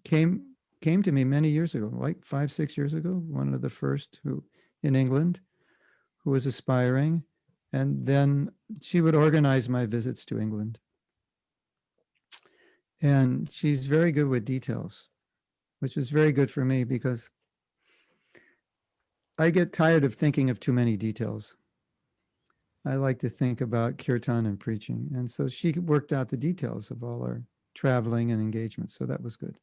Speaker 1: came to me many years ago, like 5, 6 years ago, one of the first who in England who was aspiring. And then she would organize my visits to England. And she's very good with details, which is very good for me because I get tired of thinking of too many details. I like to think about kirtan and preaching. And so she worked out the details of all our traveling and engagement. So that was good.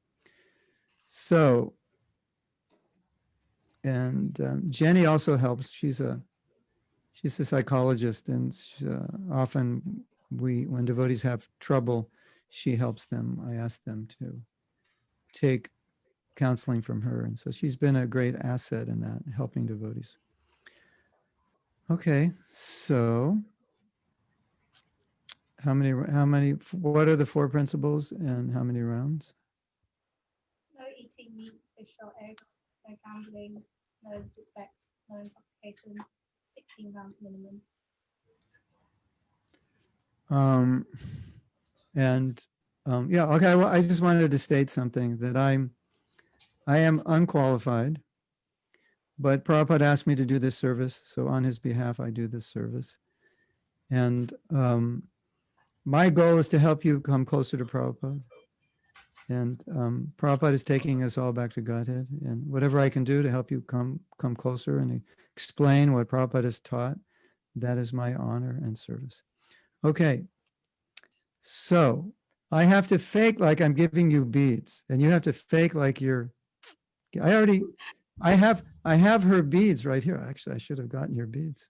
Speaker 1: So, and Jenny also helps. She's a psychologist, and often when devotees have trouble, she helps them. I ask them to take counseling from her. And so she's been a great asset in that, helping devotees. Okay, so what are the 4 principles and how many rounds?
Speaker 4: No eating meat, fish or eggs, no gambling, no illicit sex, no intoxication, 16 rounds minimum.
Speaker 1: Yeah, okay, well, I just wanted to state something that I am unqualified, but Prabhupada asked me to do this service, so on his behalf, I do this service. And my goal is to help you come closer to Prabhupada. And Prabhupada is taking us all back to Godhead. And whatever I can do to help you come closer and explain what Prabhupada has taught, that is my honor and service. Okay, so I have to fake like I'm giving you beads, and you have to fake like you're. I have her beads right here. Actually, I should have gotten your beads.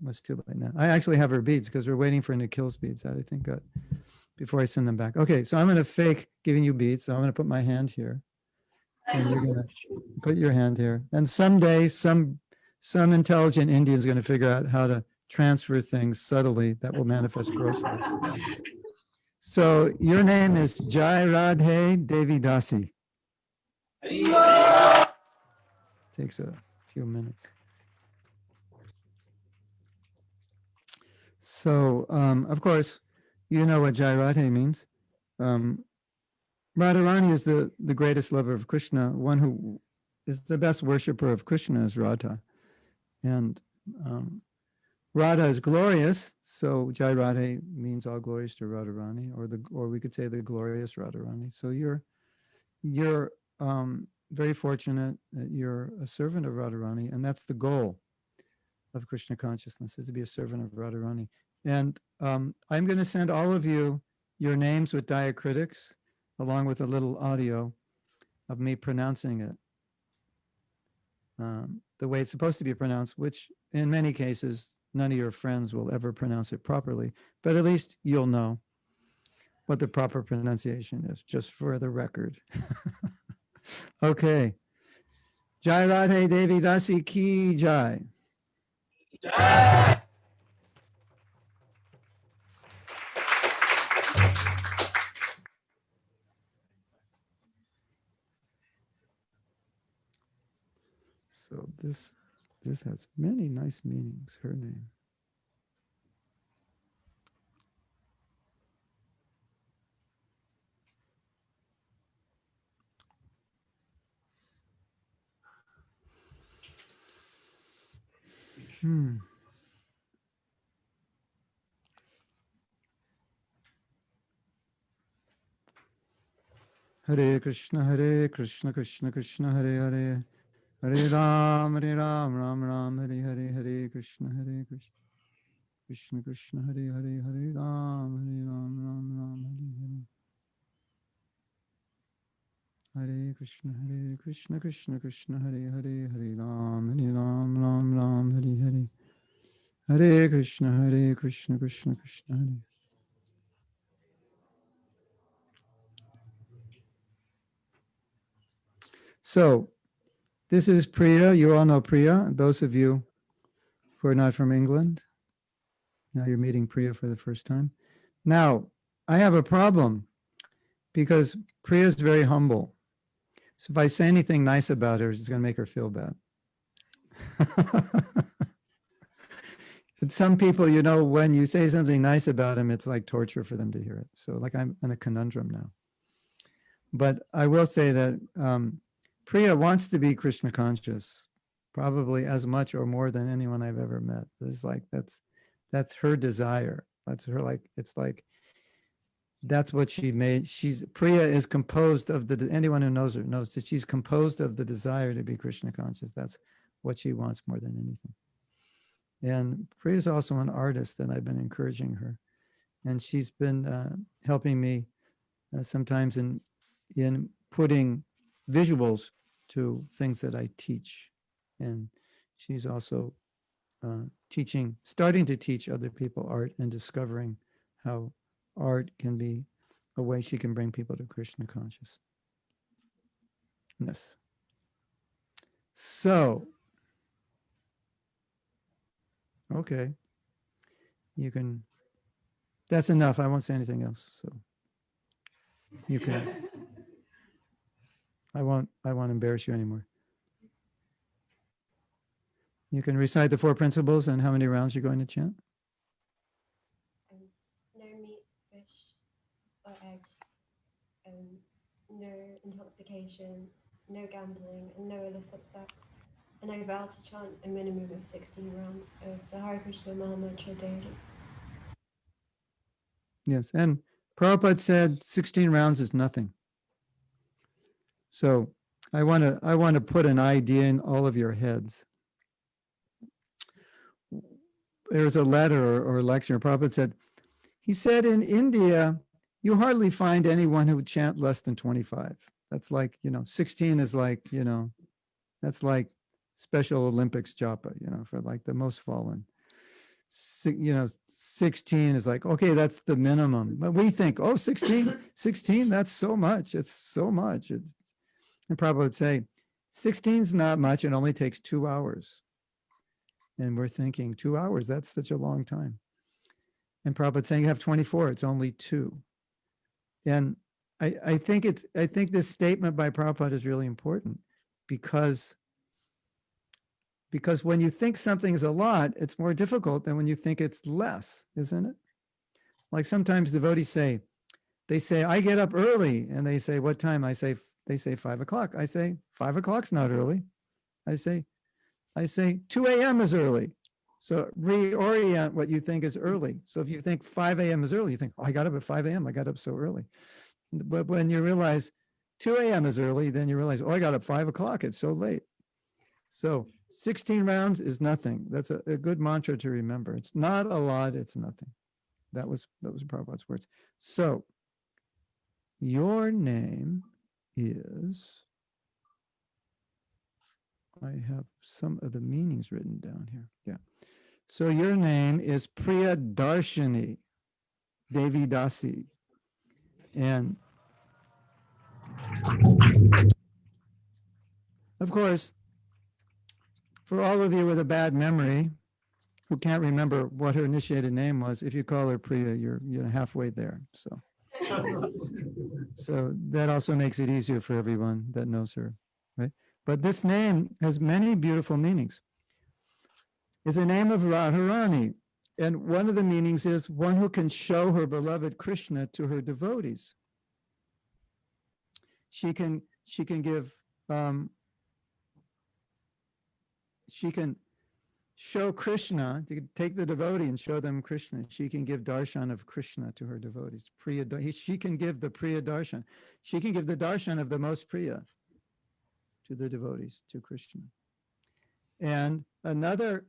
Speaker 1: Much too late now. I actually have her beads because we're waiting for Nikhil's beads that I think got before I send them back. Okay, so I'm going to fake giving you beads. So I'm going to put my hand here, and you're going to put your hand here. And someday, some intelligent Indian is going to figure out how to transfer things subtly that will manifest grossly. So your name is Jai Radhe Devi Dasi. Takes a few minutes. So, of course, you know what Jai Radhe means. Radharani is the greatest lover of Krishna. One who is the best worshiper of Krishna is Radha. And Radha is glorious, so Jai Radhe means all glories to Radharani, or we could say the glorious Radharani. So you're very fortunate that you're a servant of Radharani, and that's the goal of Krishna consciousness, is to be a servant of Radharani. And I'm going to send all of you your names with diacritics, along with a little audio of me pronouncing it the way it's supposed to be pronounced, which in many cases, none of your friends will ever pronounce it properly, but at least you'll know what the proper pronunciation is, just for the record. Okay. Jai Radhe Devi Dasi Ki Jai. So this has many nice meanings, her name. Hare Krishna, Krishna Krishna, Hare Hare, Hare Ram, Ram Ram, Hare Hare, Hare Krishna, Krishna Krishna, Hare Hare, Hare Ram, Ram Ram, Hare Krishna, Krishna Krishna, Hare Hare, Hare Ram, Ram, Hare Hare, Hare Krishna, Krishna Krishna, Hare. So this is Priya. You all know Priya. Those of you who are not from England, now you're meeting Priya for the first time. Now, I have a problem because Priya is very humble. So if I say anything nice about her, it's going to make her feel bad. And some people, you know, when you say something nice about them, it's like torture for them to hear it. So like I'm in a conundrum now. But I will say that Priya wants to be Krishna conscious, probably as much or more than anyone I've ever met. It's like that's her desire. That's her, like, it's like that's what she made. Priya is composed of anyone who knows her knows that she's composed of the desire to be Krishna conscious. That's what she wants more than anything. And Priya is also an artist, and I've been encouraging her, and she's been helping me sometimes in putting visuals to things that I teach. And she's also starting to teach other people art and discovering how art can be a way she can bring people to Krishna consciousness. So, okay, you can, that's enough. I won't say anything else. So you can, I won't embarrass you anymore. You can recite the 4 principles and how many rounds you're going to chant.
Speaker 5: No meat, fish, or eggs, no intoxication, no gambling, and no illicit sex. And I vow to chant a minimum of 16 rounds of the Hare Krishna Mahamantra daily.
Speaker 1: Yes, and Prabhupada said 16 rounds is nothing. So I want to put an idea in all of your heads. There's a letter or lecture. Prabhupada said, he said, in India, you hardly find anyone who would chant less than 25. That's like, 16 is like, that's like Special Olympics japa, for like the most fallen. 16 is like, okay, that's the minimum. But we think, oh, 16, that's so much. It's so much. And Prabhupada would say, 16 is not much. It only takes 2 hours. And we're thinking 2 hours, that's such a long time. And Prabhupada's saying you have 24, it's only 2. And I think this statement by Prabhupada is really important because when you think something is a lot, it's more difficult than when you think it's less, isn't it? Like sometimes devotees say, I get up early, and they say, what time? They say 5 o'clock. I say, 5 o'clock's not early. I say 2 a.m. is early. So reorient what you think is early. So if you think 5 a.m. is early, you think, oh, I got up at 5 a.m. I got up so early. But when you realize 2 a.m. is early, then you realize, oh, I got up 5 o'clock. It's so late. So 16 rounds is nothing. That's a good mantra to remember. It's not a lot. It's nothing. That was Prabhupada's words. So your name is, I have some of the meanings written down here. Yeah. So your name is Priya Darshini Devi Dasi. And of course, for all of you with a bad memory who can't remember what her initiated name was, if you call her Priya, you're halfway there. So that also makes it easier for everyone that knows her, right? But this name has many beautiful meanings. It's a name of Radharani. And one of the meanings is one who can show her beloved Krishna to her devotees. She can give, she can show Krishna, to take the devotee and show them Krishna. She can give darshan of Krishna to her devotees. She can give the Priya darshan. She can give the darshan of the most Priya to the devotees, to Krishna. And another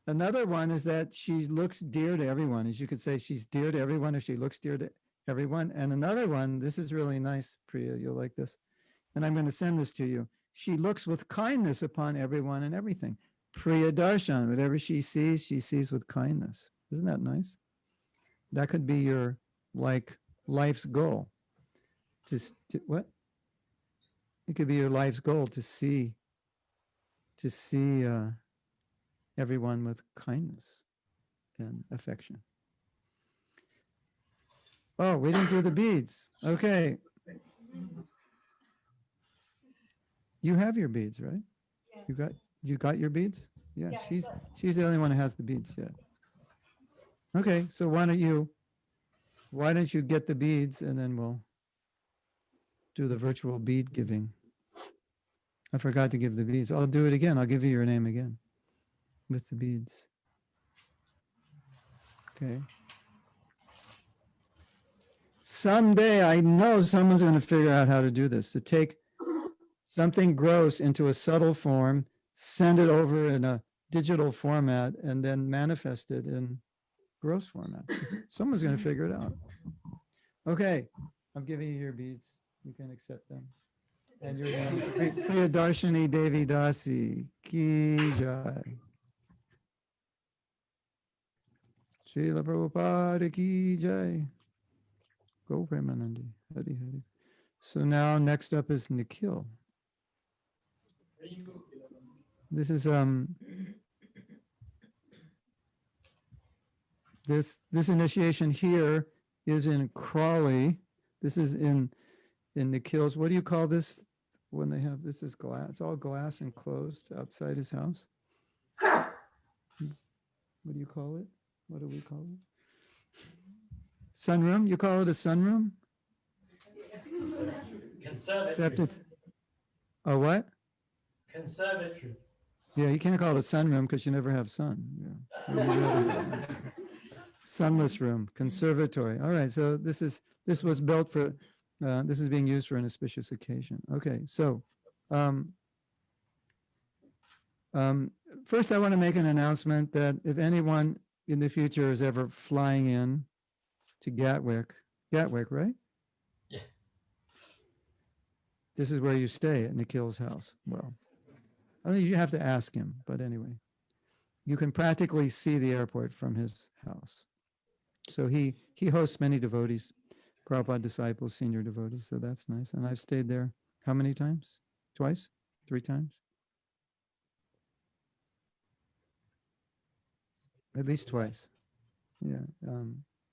Speaker 1: one is that she looks dear to everyone. As you could say, she's dear to everyone, or she looks dear to everyone. And another one, this is really nice, Priya, you'll like this. And I'm going to send this to you. She looks with kindness upon everyone and everything. Priya darshan, whatever she sees with kindness. Isn't that nice? That could be your life's goal. What? It could be your life's goal to see everyone with kindness and affection. Oh, we didn't do the beads. Okay. You have your beads, right?
Speaker 5: Yeah.
Speaker 1: You got your beads? Yeah,
Speaker 5: Yeah,
Speaker 1: she's the only one who has the beads yet. Okay, so why don't you get the beads, and then we'll do the virtual bead giving. I forgot to give the beads. I'll do it again. I'll give you your name again with the beads. Okay. Someday I know someone's going to figure out how to do this, to take something gross into a subtle form, send it over in a digital format, and then manifest it in gross format. Someone's going to figure it out. Okay, I'm giving you your beads. You can accept them. And your name is Priya Darshini Devi Dasi. Ki Jai. Srila Prabhupada Ki Jai. Go Premanandi. Hari Hari. So now next up is Nikhil. This is this initiation here is in Crawley. This is in Nikhil's. What do you call this when they have this? Is glass? It's all glass enclosed outside his house. What do you call it? What do we call it? Sunroom? You call it a sunroom? Except it's a what?
Speaker 3: Conservatory.
Speaker 1: Yeah, you can't call it a sunroom because you never have sun. Yeah. Sunless room, conservatory. All right, so this was built for, this is being used for an auspicious occasion. Okay, so first I want to make an announcement that if anyone in the future is ever flying in to Gatwick, right?
Speaker 3: Yeah.
Speaker 1: This is where you stay at Nikhil's house. Well, I think you have to ask him, but anyway, you can practically see the airport from his house. So he hosts many devotees, Prabhupada disciples, senior devotees, so that's nice. And I've stayed there how many times? Twice? 3 times? At least twice. Yeah.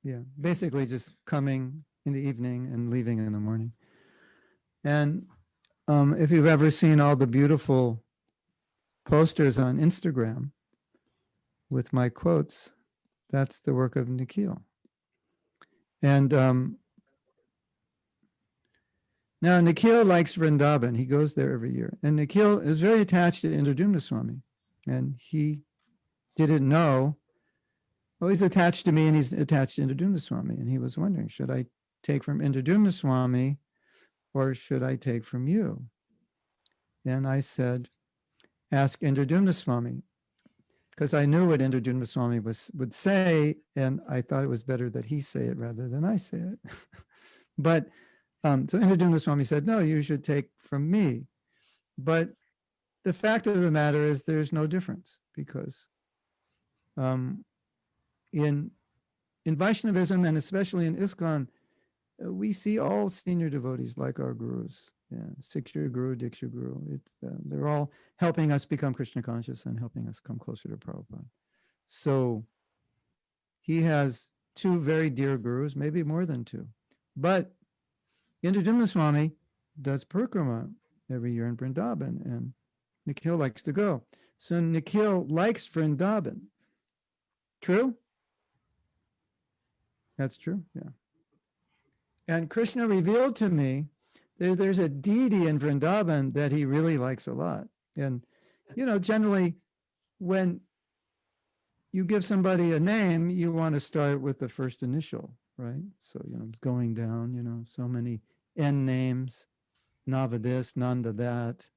Speaker 1: Yeah. Basically just coming in the evening and leaving in the morning. And if you've ever seen all the beautiful posters on Instagram with my quotes, that's the work of Nikhil. And now Nikhil likes Vrindavan. He goes there every year. And Nikhil is very attached to Indradumna Swami. And he didn't know. Well, he's attached to me and he's attached to Indraduma Swami. And he was wondering, should I take from Indraduma Swami or should I take from you? And I said, ask Indraduma Swami, because I knew what Indraduma Swami would say, and I thought it was better that he say it rather than I say it. But so Indraduma Swami said, no, you should take from me. But the fact of the matter is there's no difference, because in Vaishnavism, and especially in ISKCON, we see all senior devotees like our gurus. Yeah, Siksha Guru, Diksha Guru. They're all helping us become Krishna conscious and helping us come closer to Prabhupada. So he has two very dear gurus, maybe more than two. But Indraduma Swami does parikrama every year in Vrindavan, and Nikhil likes to go. So Nikhil likes Vrindavan. True? That's true, yeah. And Krishna revealed to me there's a deity in Vrindavan that he really likes a lot. And, generally when you give somebody a name, you want to start with the first initial, right? So, going down, so many N names, Nava this, Nanda that,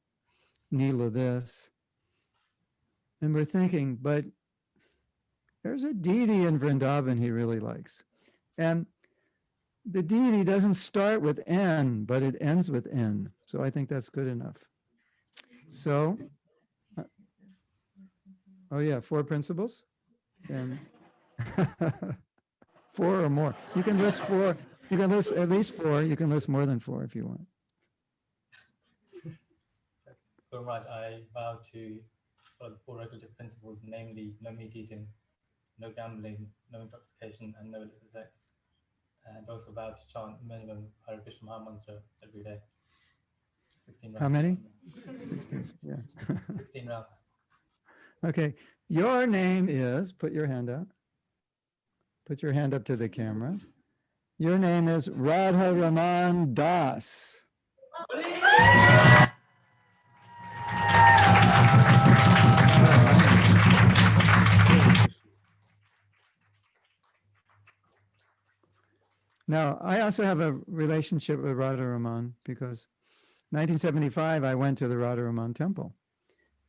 Speaker 1: Neela this. And we're thinking, but there's a deity in Vrindavan he really likes. And the deity doesn't start with N, but it ends with N. So I think that's good enough. So, oh yeah, 4 principles. And 4 or more. You can list 4. You can list at least 4. You can list more than 4 if you want.
Speaker 6: Guru Maharaj, I vow to follow the 4 regulative principles, namely no meat eating, no gambling, no intoxication, and no illicit sex. And also vow to chant minimum Hare Krishna Maha Mantra every day. 16 rounds.
Speaker 1: How many? 16. Yeah.
Speaker 6: 16 rounds.
Speaker 1: Okay. Your name is, put your hand up. Put your hand up to the camera. Your name is Radha Raman Das. Now, I also have a relationship with Radha Raman because 1975, I went to the Radha Raman temple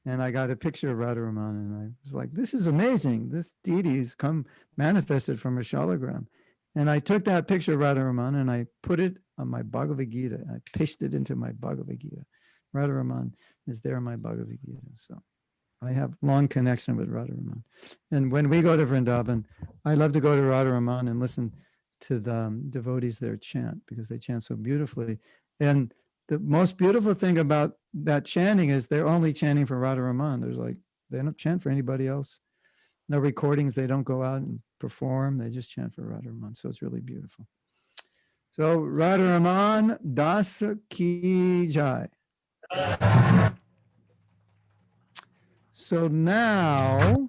Speaker 1: and I got a picture of Radha Raman and I was like, this is amazing. This deity has come manifested from a shalagram. And I took that picture of Radha Raman and I put it on my Bhagavad Gita. I pasted it into my Bhagavad Gita. Radha Raman is there in my Bhagavad Gita. So I have long connection with Radha Raman. And when we go to Vrindavan, I love to go to Radha Raman and listen to the devotees there chant because they chant so beautifully. And the most beautiful thing about that chanting is they're only chanting for Radha Raman. They don't chant for anybody else. No recordings. They don't go out and perform. They just chant for Radha Raman. So it's really beautiful. So Radha Raman Das Ki Jai. So now,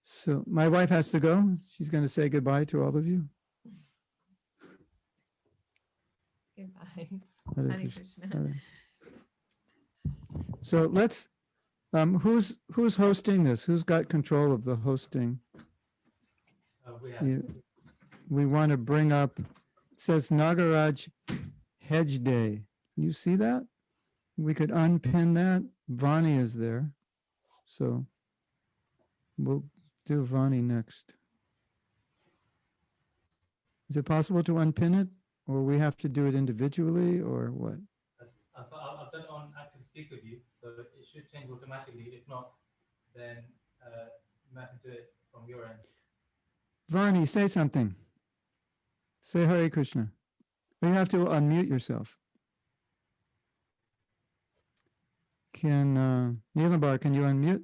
Speaker 1: so my wife has to go. She's going to say goodbye to all of you.
Speaker 2: Goodbye.
Speaker 1: Hare
Speaker 2: Hare
Speaker 1: Krishna.
Speaker 2: Krishna.
Speaker 1: Hare. So let's, who's hosting this? Who's got control of the hosting? We want to bring up, it says Nagaraj Hedge Day. You see that? We could unpin that. Vani is there. So we'll do Vani next. Is it possible to unpin it? Or we have to do it individually or what?
Speaker 6: So I've done it on active speaker view, so it should change automatically. If not, then you might have to do it from your end.
Speaker 1: Vani, say something. Say Hare Krishna. You have to unmute yourself. Can, Neelabar, can you unmute?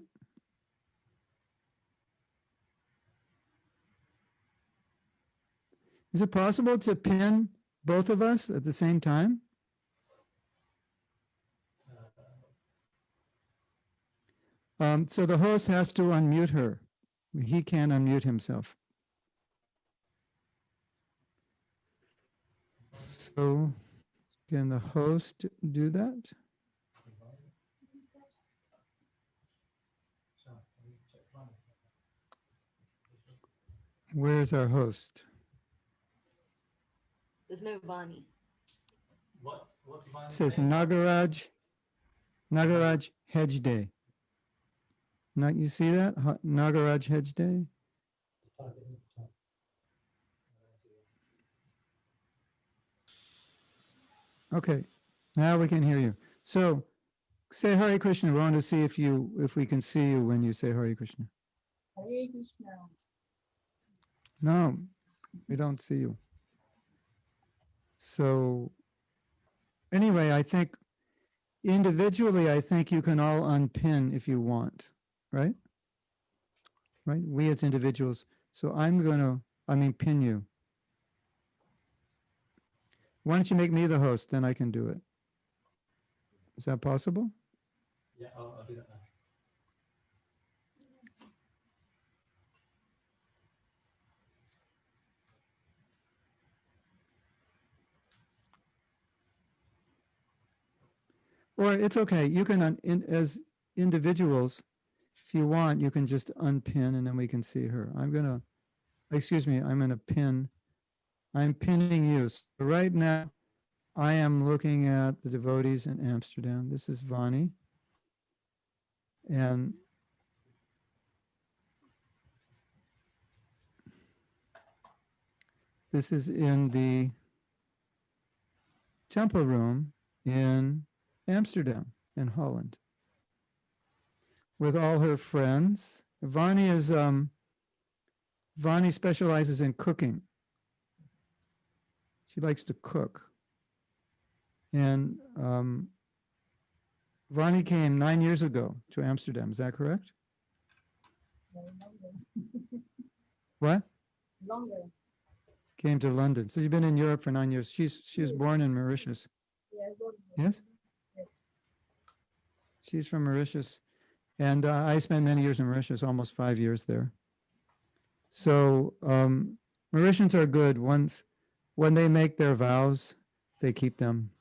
Speaker 1: Is it possible to pin both of us at the same time? So the host has to unmute her. He can't unmute himself. So can the host do that? Where's our host?
Speaker 2: There's no Vani.
Speaker 6: What's
Speaker 1: It
Speaker 6: Vani's
Speaker 1: says
Speaker 6: name?
Speaker 1: Nagaraj Hegde. Not you see that? Nagaraj Hegde?
Speaker 3: Type it in the chat.
Speaker 1: Okay, now we can hear you. So say Hare Krishna. We want to see if we can see you when you say Hare Krishna.
Speaker 7: Hare Krishna.
Speaker 1: No, we don't see you. So anyway, I think individually, I think you can all unpin if you want, right? Right? We as individuals. So I'm going to, pin you. Why don't you make me the host? Then I can do it. Is that possible?
Speaker 6: Yeah, I'll do that now.
Speaker 1: Or it's okay. You can, as individuals, if you want, you can just unpin and then we can see her. I'm going to pin. I'm pinning you. So right now, I am looking at the devotees in Amsterdam. This is Vani. And this is in the temple room in Amsterdam, in Holland, with all her friends. Vani specializes in cooking. She likes to cook. And Vani came 9 years ago to Amsterdam. Is that correct?
Speaker 7: No, longer.
Speaker 1: What?
Speaker 7: Longer.
Speaker 1: Came to London. So you've been in Europe for 9 years. She was born in Mauritius.
Speaker 7: Yeah, good.
Speaker 1: Yes?
Speaker 7: Yes.
Speaker 1: She's from Mauritius. And I spent many years in Mauritius, almost 5 years there. So Mauritians are good. When they make their vows, they keep them.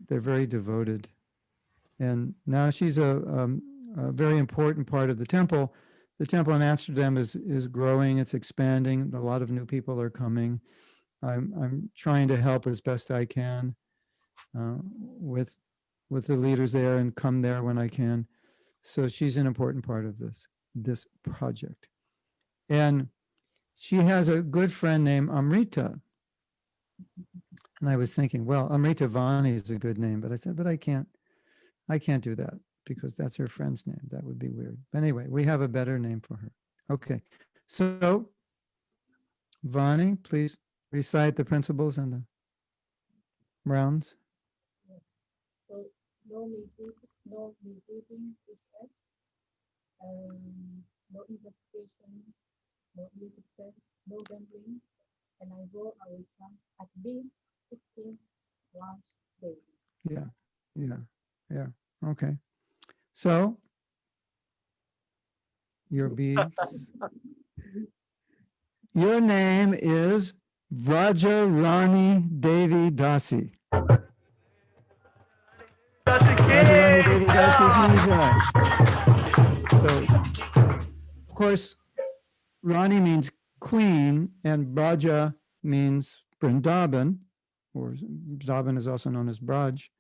Speaker 1: They're very devoted. And now she's a very important part of the temple. The temple in Amsterdam is growing, it's expanding. A lot of new people are coming. I'm trying to help as best I can with the leaders there and come there when I can. So she's an important part of this project. And she has a good friend named Amrita. And I was thinking, well, Amrita Vani is a good name, but I said, but I can't do that because that's her friend's name. That would be weird. But anyway, we have a better name for her. Okay. So Vani, please recite the principles and the rounds.
Speaker 7: So no mitigating to sex, no investigation, no illicit sex, no gambling, and I go away from at least 16 rounds daily.
Speaker 1: Yeah. Okay. So your beads. Your name is Vrajarani Devi Dasi. Vrajarani Devi Dasi ki jai. So, of course, Rani means queen, and Braja means Vrindavan, or Vrindavan is also known as Braj.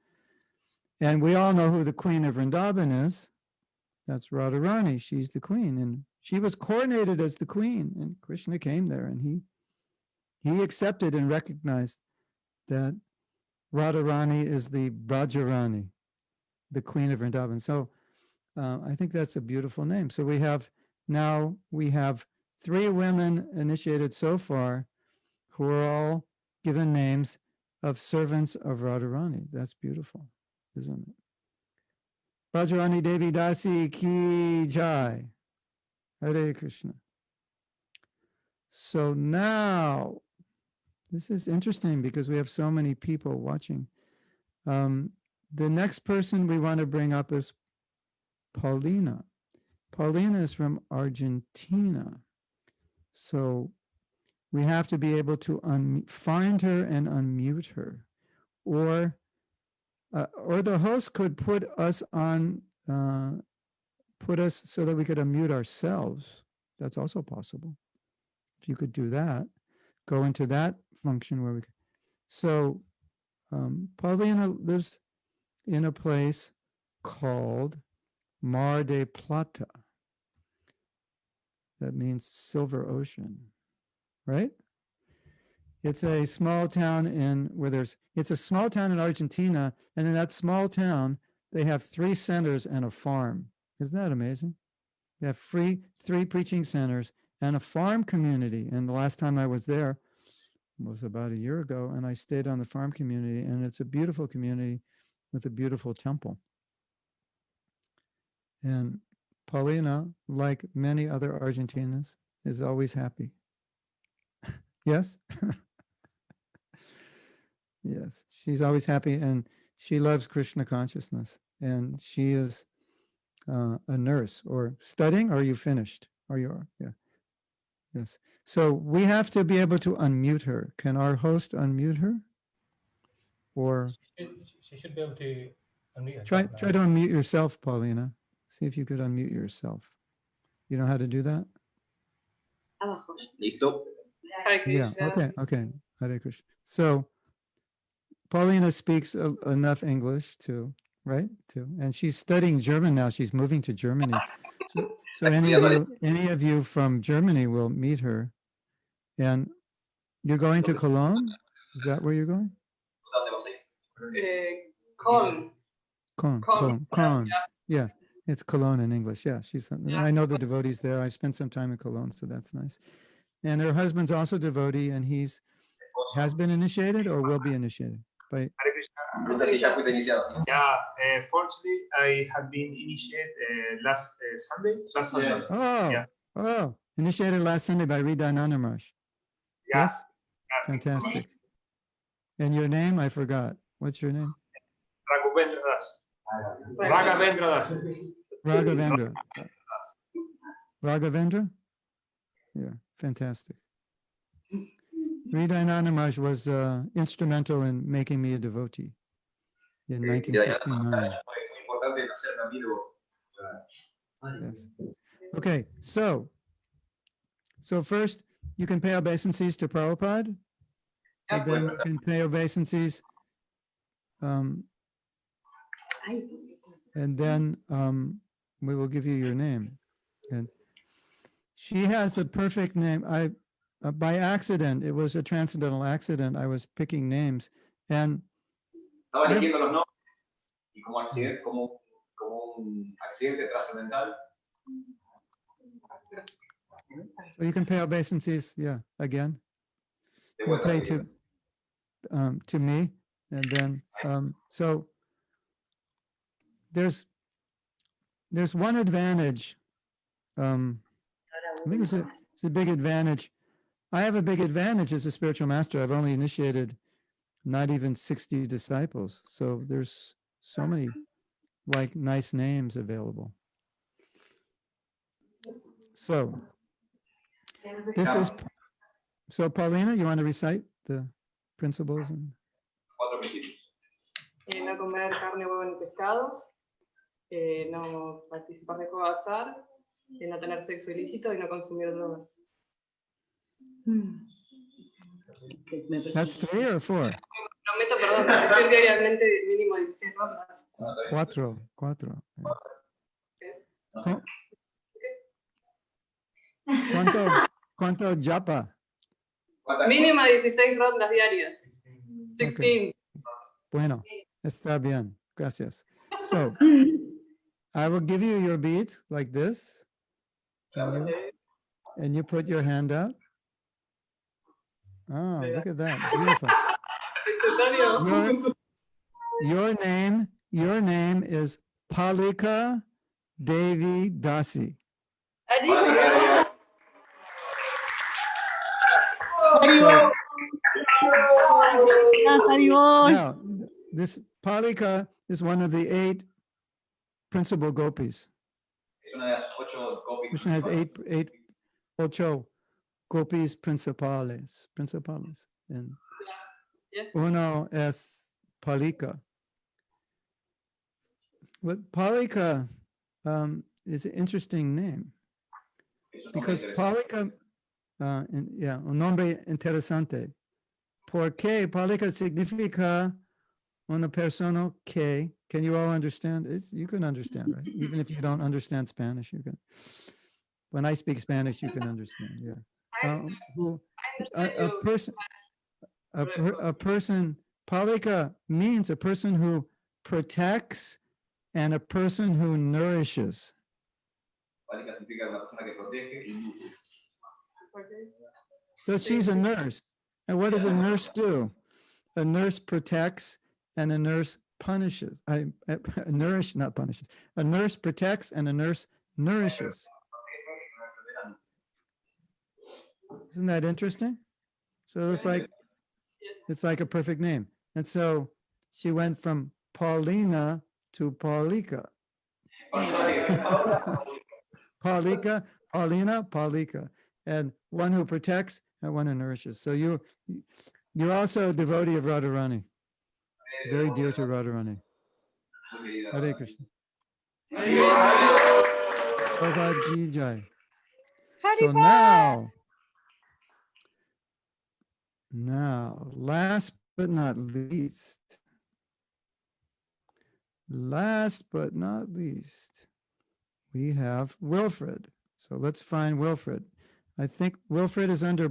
Speaker 1: And we all know who the queen of Vrindavan is. That's Radharani. She's the queen, and she was coronated as the queen. And Krishna came there, and he accepted and recognized that Radharani is the Brajarani, the queen of Vrindavan. So I think that's a beautiful name. So we have 3 women initiated so far who are all given names of servants of Radharani. That's beautiful, isn't it? Brajarani Devi Dasi ki jai. Hare Krishna. So now, this is interesting because we have so many people watching. The next person we want to bring up is Paulina. Paulina is from Argentina. So we have to be able to find her and unmute her. Or the host could put us on, put us so that we could unmute ourselves. That's also possible. If you could do that, go into that function where we could. So Paulina lives in a place called Mar de Plata. That means Silver Ocean, right? It's a small town it's a small town in Argentina, and in that small town, they have 3 centers and a farm. Isn't that amazing? They have three preaching centers and a farm community. And the last time I was there was about a year ago, and I stayed on the farm community, and it's a beautiful community with a beautiful temple. And Paulina, like many other Argentinians, is always happy. Yes? Yes, she's always happy, and she loves Krishna consciousness. And she is a nurse, or studying, or are you finished? Or you are, yeah. Yes. So we have to be able to unmute her. Can our host unmute her? Or
Speaker 6: She should be able to unmute
Speaker 1: try
Speaker 6: herself now.
Speaker 1: to unmute yourself, Paulina. See if you could unmute yourself. You know how to do that?
Speaker 8: Listo.
Speaker 1: Yeah. Okay. Hare Krishna. So Paulina speaks enough English to, right? And she's studying German now. She's moving to Germany. So any of you from Germany will meet her. And you're going to Cologne? Is that where you're going? Cologne. Yeah, it's Cologne in English. Yeah, I know the devotees there. I spent some time in Cologne, so that's nice. And her husband's also devotee, and has been initiated or will be initiated by.
Speaker 8: Yeah, fortunately, I have been initiated last Sunday.
Speaker 1: Oh, initiated last Sunday by Rida Nanamash.
Speaker 8: Yeah.
Speaker 1: Yes, fantastic. And your name? I forgot. What's your name?
Speaker 8: Raghavendra Das.
Speaker 1: Raghavendra. Raghavendra? Yeah, fantastic. Rida Nanamash was instrumental in making me a devotee in 1969. Yes. Okay, so first you can pay obeisances to Prabhupada, and then you can pay obeisances, and then we will give you your name. And she has a perfect name. By accident, it was a transcendental accident. I was picking names, and
Speaker 8: Estaba eligiendo los nombres y como un accidente trascendental.
Speaker 1: so you can pay obeisances, again. You'll pay to me, and then so there's one advantage. I think it's a big advantage. I have a big advantage as a spiritual master. I've only initiated not even 60 disciples, so there's so many nice names available. So this is Paulina, you want to recite the principles?
Speaker 9: No comer carne, huevo ni pescado, no participar de juego de azar, no tener sexo ilícito y no consumir drogas.
Speaker 1: That's 3 or 4?
Speaker 9: Prometo, perdón, hacer diariamente mínimo 16 rondas.
Speaker 1: 4. ¿Cuánto japa?
Speaker 9: Mínima 16 rondas diarias. 16.
Speaker 1: Okay. Bueno, está bien. Gracias. So, I will give you your beads like this, and you put your hand out. Oh, look at that. Beautiful. Your name is Palika Devi Dasi. Now, this Palika is one of the 8 principal gopis. Krishna has 8 gopis principales. And uno es Palika. But Palika is an interesting name
Speaker 8: Es un nombre
Speaker 1: because
Speaker 8: interesante.
Speaker 1: Palika, yeah, un nombre interesante. Porque Palika significa una persona que, can you all understand? You can understand, right? Even if you don't understand Spanish, you can. When I speak Spanish, you can understand, yeah. Who, a person, a person, Palika means a person who protects and a person who nourishes.
Speaker 8: Pálica significa una persona que protege y nutre.
Speaker 1: So she's a nurse. And what does a nurse do? A nurse protects and a nurse punishes. Nourish, not punishes. A nurse protects and a nurse nourishes. Isn't that interesting? So it's like a perfect name. And so she went from Paulina to Paulika. Paulika, Paulina, Paulika. And one who protects and one who nourishes. So you're also a devotee of Radharani. Very dear to Radharani. Hare Krishna. Prabhupada Ki Jai. So now, last but not least, we have Wilfred. So let's find Wilfred. I think Wilfred is under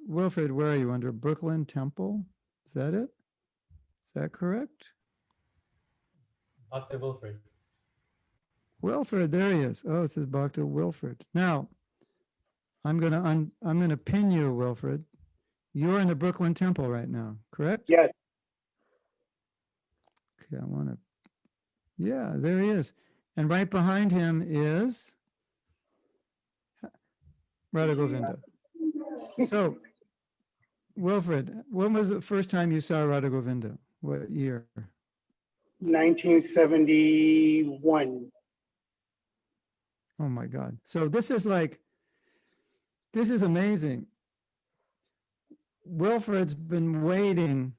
Speaker 1: Wilfred, where are you? Under Brooklyn Temple? Is that it? Is that correct?
Speaker 6: Dr. Wilfred.
Speaker 1: Wilfred, there he is. Oh, it says Bhakta Wilfred. Now, I'm gonna pin you, Wilfred. You're in the Brooklyn Temple right now, correct?
Speaker 10: Yes.
Speaker 1: Okay, yeah, there he is. And right behind him is Radha Govinda. So, Wilfred, when was the first time you saw Radha Govinda? What year?
Speaker 10: 1971.
Speaker 1: Oh my God. So this is amazing. Wilfred's been waiting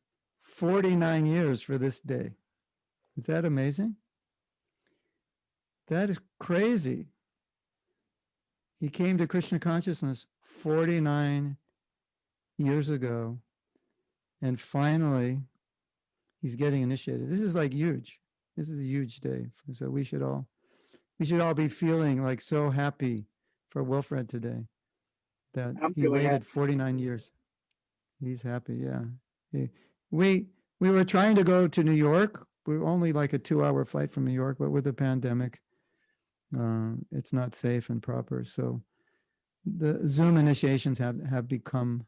Speaker 1: 49 years for this day. Is that amazing? That is crazy. He came to Krishna consciousness 49 years ago, and finally he's getting initiated. This is like huge. This is a huge day. So we should all be feeling like so happy for Wilfred today that he waited 49 years. He's happy, yeah. We were trying to go to New York. We were only like a 2-hour flight from New York, but with the pandemic, it's not safe and proper. So the Zoom initiations have become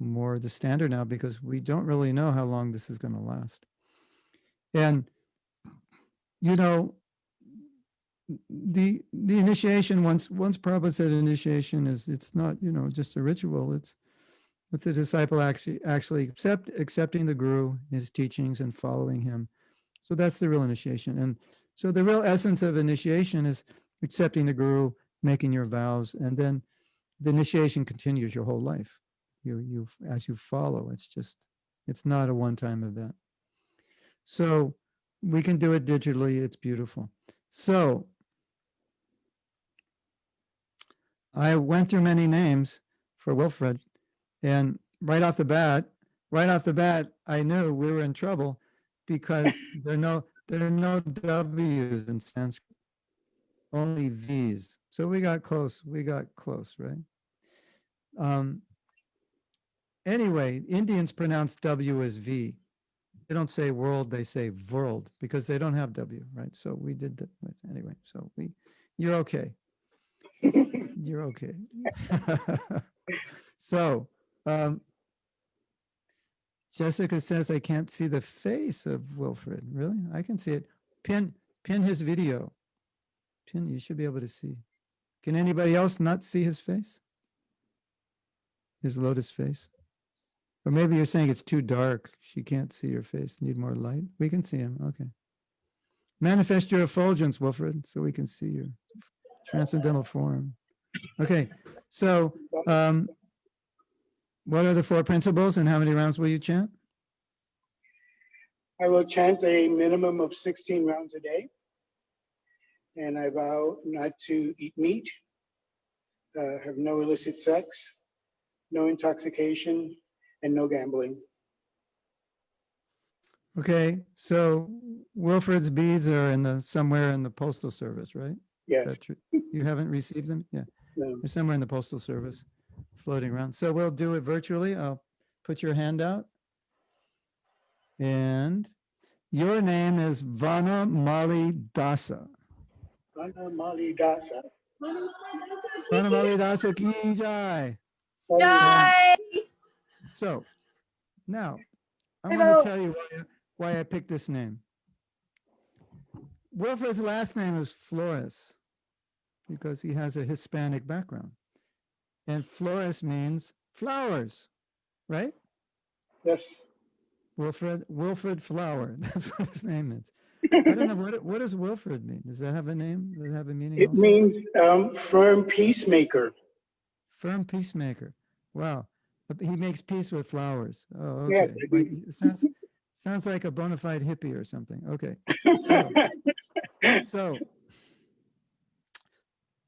Speaker 1: more the standard now because we don't really know how long this is going to last. And, you know, the initiation, once Prabhupada said initiation it's not, you know, just a ritual. It's the disciple actually accepting the Guru, his teachings, and following him. So that's the real initiation. And so the real essence of initiation is accepting the Guru, making your vows, and then the initiation continues your whole life. You as you follow, it's not a one-time event. So we can do it digitally. It's beautiful. So I went through many names for Wilfred, and right off the bat, I knew we were in trouble because there are no W's in Sanskrit, only V's. So we got close, right? Anyway, Indians pronounce W as V. They don't say world, they say world because they don't have W, right? So we did that anyway. So you're okay. You're okay. So Jessica says I can't see the face of Wilfred. Really? I can see it. Pin his video. You should be able to see. Can anybody else not see his face? His lotus face? Or maybe you're saying it's too dark. She can't see your face. Need more light? We can see him. Okay. Manifest your effulgence, Wilfred, so we can see your transcendental form. Okay. So what are the 4 principles and how many rounds will you chant?
Speaker 10: I will chant a minimum of 16 rounds a day. and I vow not to eat meat, have no illicit sex, no intoxication, and no gambling.
Speaker 1: Okay, so Wilfred's beads are in the somewhere in the postal service, right?
Speaker 10: Yes.
Speaker 1: That's true. You haven't received them? Yeah,
Speaker 10: No.
Speaker 1: they're somewhere in the postal service, floating around. So we'll do it virtually. I'll put your hand out. And your name is Vana Mali Dasa.
Speaker 10: Vana Mali Dasa.
Speaker 1: Vana Mali Dasa ki jai.
Speaker 10: Jai!
Speaker 1: So now I want to tell you why I picked this name. Wilfred's last name is Flores because he has a Hispanic background. And Flores means flowers, right?
Speaker 10: Yes.
Speaker 1: Wilfred Flower. That's what his name is. I don't know, what does Wilfred mean? Does that have a name? Does it have a meaning?
Speaker 10: It
Speaker 1: also?
Speaker 10: means firm peacemaker.
Speaker 1: Firm peacemaker. Wow. He makes peace with flowers. Oh,
Speaker 10: Yes,
Speaker 1: okay. Like, it sounds like a bona fide hippie or something. Okay. So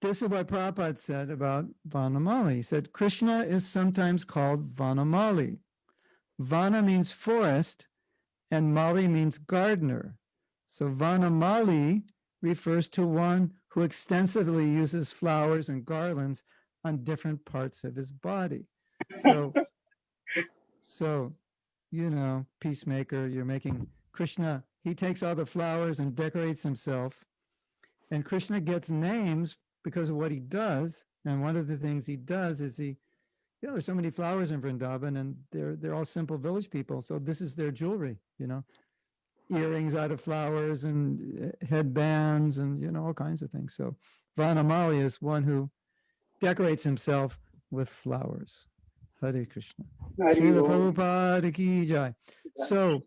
Speaker 1: this is what Prabhupada said about Vanamali. He said, Krishna is sometimes called Vanamali. Vana means forest, and Mali means gardener. So Vanamali refers to one who extensively uses flowers and garlands on different parts of his body. So, you know, peacemaker, you're making Krishna, he takes all the flowers and decorates himself. And Krishna gets names because of what he does. And one of the things he does is there's so many flowers in Vrindavan, and they're all simple village people. So this is their jewelry, earrings out of flowers and headbands and, all kinds of things. So Vanamali is one who decorates himself with flowers. Hare Krishna. Srila Prabhupada ki jai. So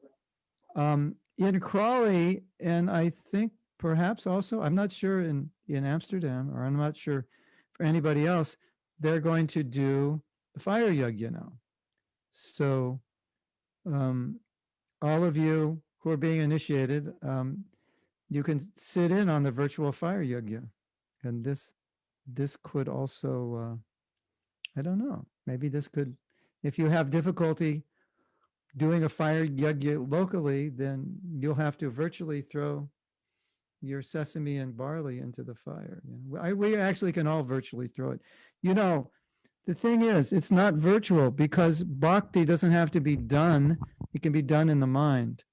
Speaker 1: in Crawley, and I think perhaps also, I'm not sure in Amsterdam, or I'm not sure for anybody else, they're going to do the fire yajna now. So all of you who are being initiated, you can sit in on the virtual fire yajna. And this could also, I don't know, maybe this could, if you have difficulty doing a fire yajna locally, then you'll have to virtually throw your sesame and barley into the fire. We actually can all virtually throw it. The thing is, it's not virtual because bhakti doesn't have to be done. It can be done in the mind.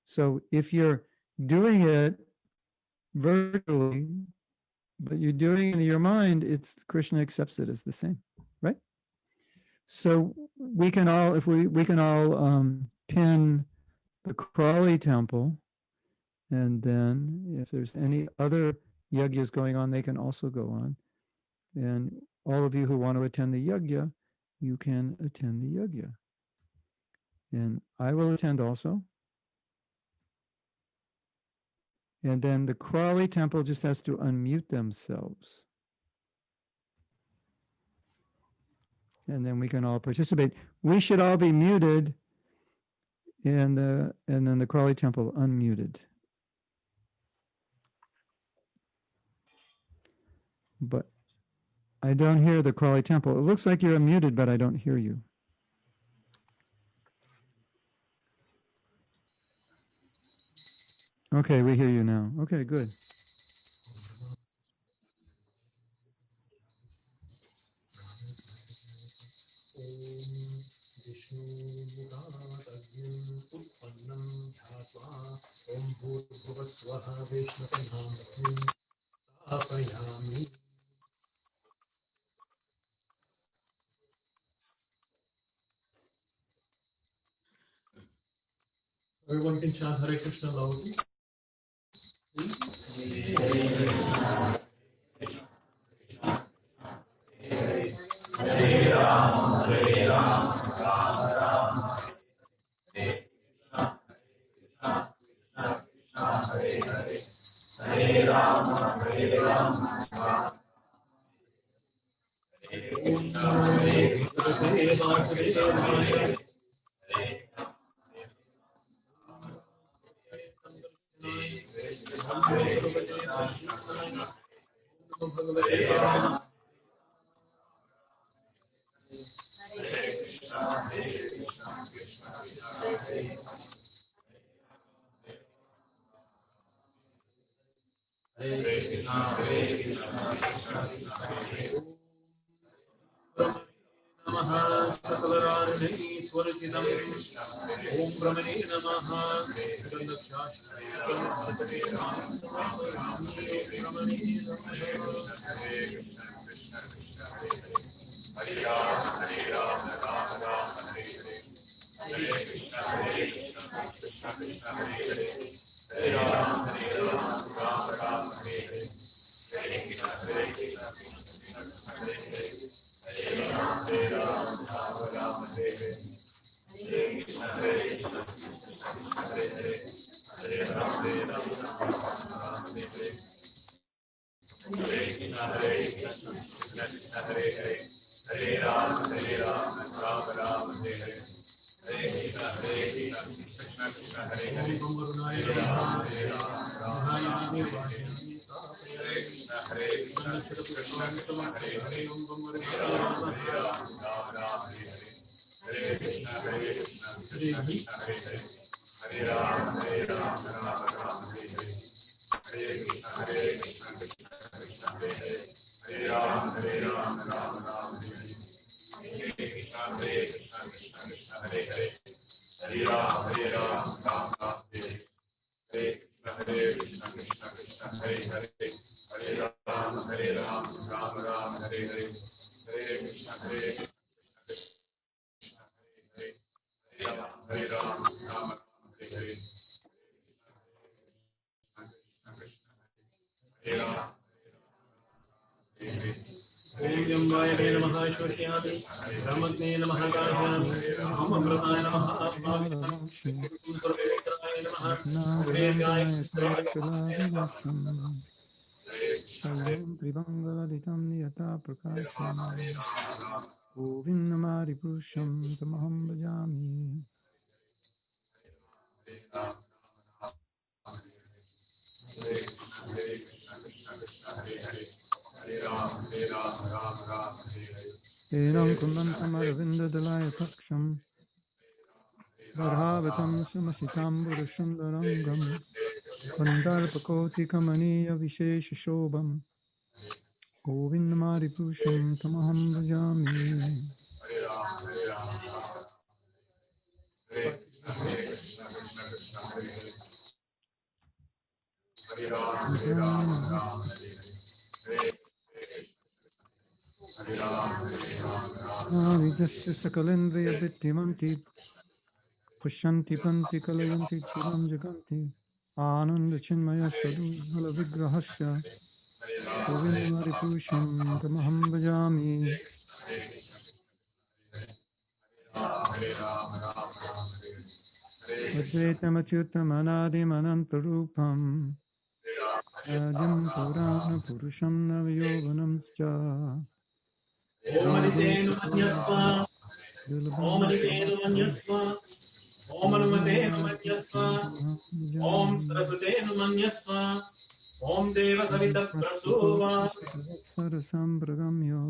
Speaker 1: So if you're doing it virtually, but you're doing it in your mind, Krishna accepts it as the same, right? So we can all, if we can all pin the Crawley temple, and then if there's any other yajnas going on, they can also go on. And all of you who want to attend the yajna, you can attend the yajna. And I will attend also. And then the Crawley temple just has to unmute themselves. And then we can all participate. We should all be muted, and then the Crawley temple unmuted. But I don't hear the Crawley temple. It looks like you're unmuted, but I don't hear you. Okay, we hear you now. Okay, good.
Speaker 3: Everyone can chant Hare Krishna loudly. भगवते नमः। नमः सकलराजने स्वरचितम् ओम ब्रह्मणे नमः ओम यम्बाय नमः श्वश्यामि ब्रह्मज्ञे नमः गायामि अमृताय नमः पवित्राय नमः वेदाय
Speaker 1: शल्यं त्रिभङ्गललितं यथा प्रकाशम् गोविन्दमारिपुरुषं तमहं भजामि एनं कुन्दन्तमरविन्ददलायतक्षं दर्हावतं समसिताम्बुरसुन्दरङ्गं कन्दर्पकोटिकमनीयविशेषशोभं गोविन्दमारिपुरुषं तमहं भजामि विदस्य सकलेन्द्रियवृत्तिमन्ति पुष्यन्ति पन्ति कलयन्ति चिरं जगन्ति आनन्दचिन्मय सदुज्ज्वलविग्रहस्य गोविन्दमारिपुरुषं तमहं भजामि अद्वैतमच्युतमनादिमनन्तरूपं आद्यं पुराणपुरुषं नवयौवनंश्च
Speaker 3: ओम नितेनु मन्यस्व ओम नितेनु मन्यस्व ओम अनुमतेनु मन्यस्व ओम सरस्वतेनु मन्यस्व ओम देव सवितप्रसूवा
Speaker 1: सरसम्प्रगम्यो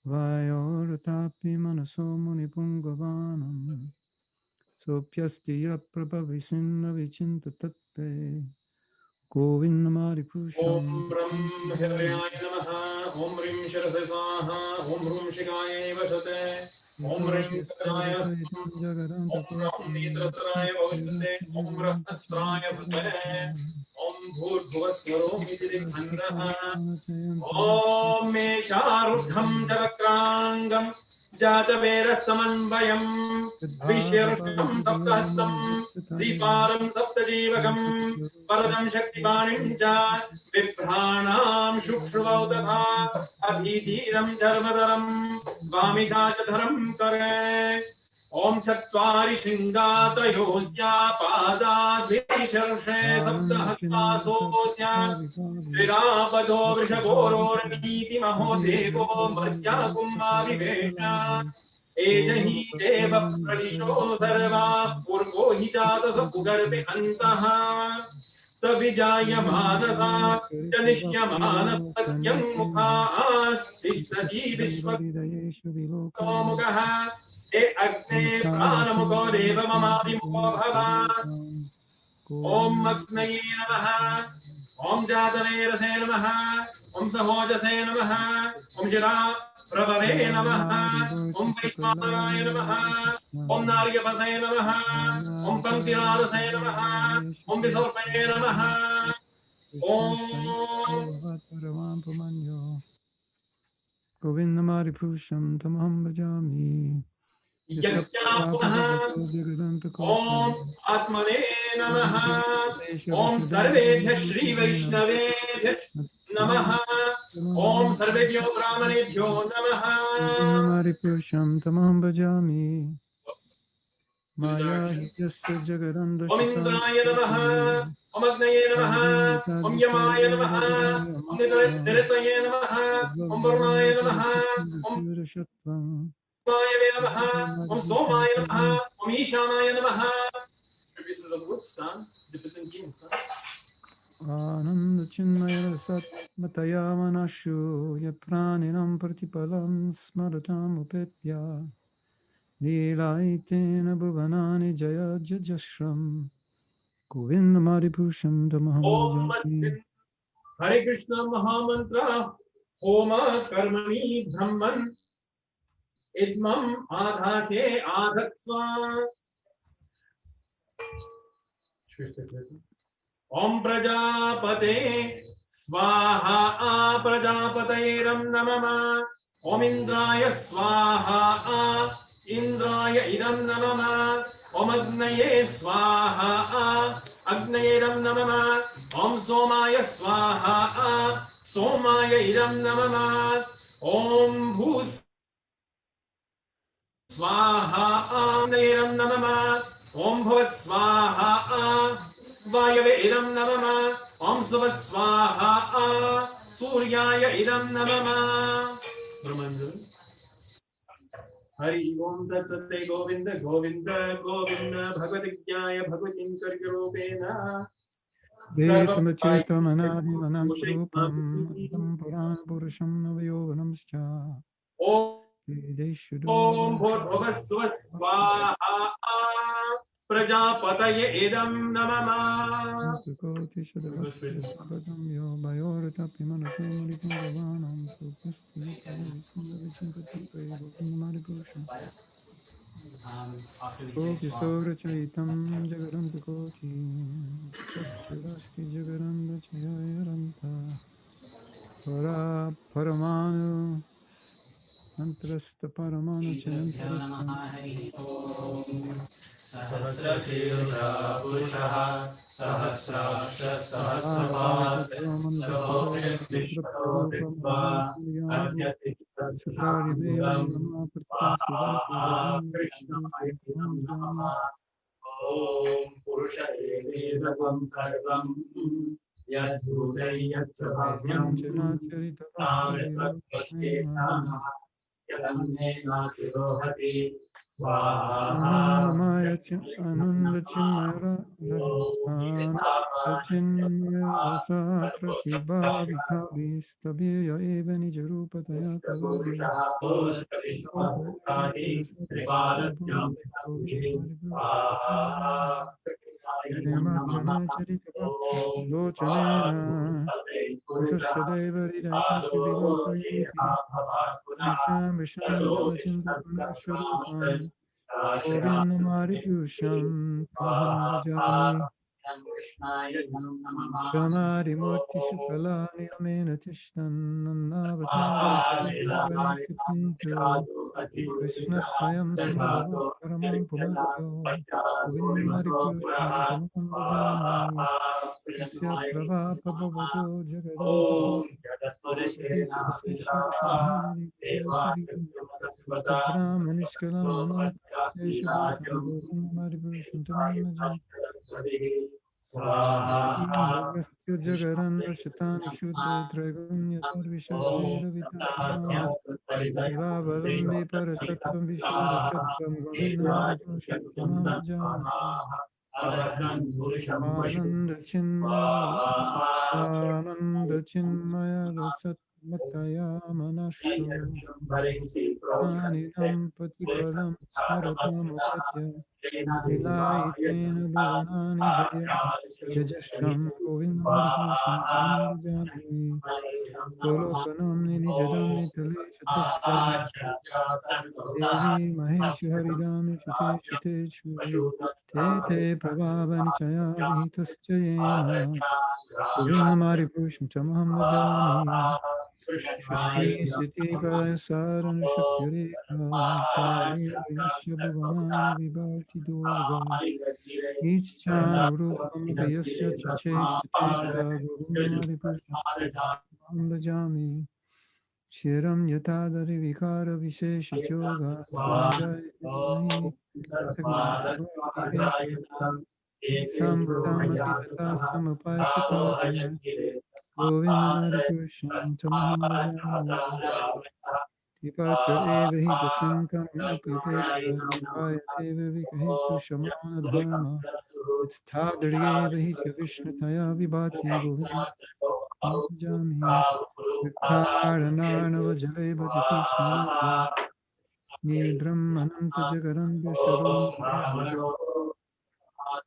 Speaker 1: वायोरतापि मनसो मुनिपुङ्गवानं सोऽप्यस्ति यप्रभविसिन्नविचिन्ततत्ते गोविन्दमारिपुरुषं
Speaker 3: ओम ब्रह्म हृदयाय नमः ओम ह्रीं शिरसे स्वाहा ओम ह्रूं शिखायै वसते ओम ह्रीं कराय ओम ब्रह्म नेत्रत्राय भवते ओम रक्तस्त्राय भवते ओम भूर्भुवस्वरोमिति दिग्बन्धः ओम मे चारुढं चवक्राङ्गं जातवेरसमन्वयं विशीर्षं सप्तहस्तं दीपारं सप्तजीवकं वरदं शक्तिपाणिं च बिभ्राणां शुक्ष्मौ तथा अधीधीरं चर्मधरं वामिचाचधरं करे ओम चत्वारि शृङ्गात्रयोस्या पादाद्विशीर्षे सप्तहस्तासोऽस्या त्रिरापदो वृषभोरोर्नीतिमहो देवो मर्याकुम्भाविवेश एष हि देवप्रदिशो सर्वा पूर्वो हि जातस उगर्भे अन्तः सविजायमानसा च निश्यमानसत्यं मुखास्तिष्ठति विश्वमुखः हे अग्ने प्राणमुखो देव ममाभिमुखो भव ॐ अग्नये नमः ॐ जातवे रसे नमः ॐ सहोजसे नमः ॐ शिरा प्रभवे नमः ॐ वैश्वानराय नमः ॐ नार्यपसे नमः ॐ पङ्क्तिरारसे नमः ॐ विसर्पये नमः
Speaker 1: Govindamari Purusham Tamaham Bhajami
Speaker 3: यज्ञा पुनः ॐ आत्मने नमः ॐ सर्वेभ्यः श्रीवैष्णवेभ्यः नमः ॐ सर्वेभ्यो ब्राह्मणेभ्यो नमः
Speaker 1: Govindamari Purusham Tamaham Bhajami Maya Yasya Jagaranda
Speaker 3: ॐ इन्द्राय नमः ॐ अग्नये नमः ॐ यमाय नमः ॐ निरतये नमः ॐ वरुणाय नमः ॐ वायवे नमः ॐ सोमाय नमः ॐ ईशानाय नमः This is a good stand, different kings.
Speaker 1: Ananda Chinmaya Sat Mataya Manashu Yapraninam Pratipalam Smaratam Upetya Nilaitena Bhuvanani Jaya Jajashram Govindamari Purusham Tamaham Bhajami
Speaker 3: Hare Krishna Mahamantra Oma Karmani Brahman Idmam Adhase Adhatsva Om Prajapate Swaha Prajapatayeram Namama Om Indraya Swaha Indraya Idam Namama Om Agnaye Swaha Agnayeram Namama Om Somaya Swaha Somaya Idam Namama Om Bhus Swaha Agnayeram Namama Om Bhavat Swaha Vayave Idam Namama Om Suvat Swaha Suryaya Idam Namama Brahmanjali Hari Om Tat Satte Govinda Govinda Govinda Bhagavati Jnaya Bhagavatin Karyaropena
Speaker 1: Vetamachaitam Anadi Manam Rupam Tam Puran Purusham Navayovanamscha
Speaker 3: Om Bhurvasva Swaha Prajapataye Idam Namama
Speaker 1: Koti Shadavatam Yo Bayoratapi Manasumari Pundavanam Sukasti Govindamari Purusham Koki Sora Chaitam Jagaranta Koti Shakshirasti Jagaranda Chayaranta Para Paramanu Antrasta Paramanu Chantarasta
Speaker 6: Sahasrashirusha Purushah Sahasrasha Sahasrapat Vishwaditva Adhyatiksham Krishna Om Purushaye Vedam Sarvam Yadhudai Yatsabhavyam Tamritakvastetana Yalamne Natirohati
Speaker 1: Ananda Chinmaya Rasa Pratibha Vithabis Tabhiya Eva Nijarupataya Kalari Nematrana Charita Lochanena Tassadeva Ridaya Shivilokayuti Visham Visham Vachinta Panasharupam Govindamari Purusham Tamaham Bhajami Shamari Murti Shukalani Amena Tishtan Nanavatari Krishna Sayam Samabhava Paramam Pumatyo Govindamari Purusham Tamaham Bhajami Yasya Prabhapa Bhavato Jagadanta Brahmanishkalam Anantaseshabhutam Govindamari Purusham Tamaham Bhajami Yasya Jagaranda Shatani Shuddha Dragunya Parvishavira Vitam Vavalambi Paratatvam Vishuddha Chattam Govindamari Purusham Tamaham Bhajami Ananda Chinmaya Rasat Mataya Manasho Aninam Patipalam Smaratam Upatya Nilayitena Bhuvanani Jaya Jajashram Govindamari Purusham Bhajami Golokanam Nijadam Nitale Chatasya Devi Maheshu Haridami Chute Chute Chu Te Te Prabhava Nichaya Vihitasya Yena Govindamari Purusham Tamaham Bhajami Shri Siti Padaya Sarana Shakti Rekha Jaya Yasya Bhuvanani Vibharti Durga Each Chan Urupam Kayasya Chacheshta Tesha Govindamari Purusham Tamaham Bhajami Shiram Yatadari Vikara Vishesha Choga Samudaya Bhakti Hetu Sambhasamati Tata Samapachakaya Govindamari Purusham Tamaham Bhajami Tipachar Eva Hita Sankam Upitecha Nipaya Deva Vikahitu Shamana Dharma It's Tadri Eva Hita Vishnataya Vibhati Govindamari Bhajami Karanarnava Jale Bhajati Smarupa Nidram Ananta Jagarandya Sharon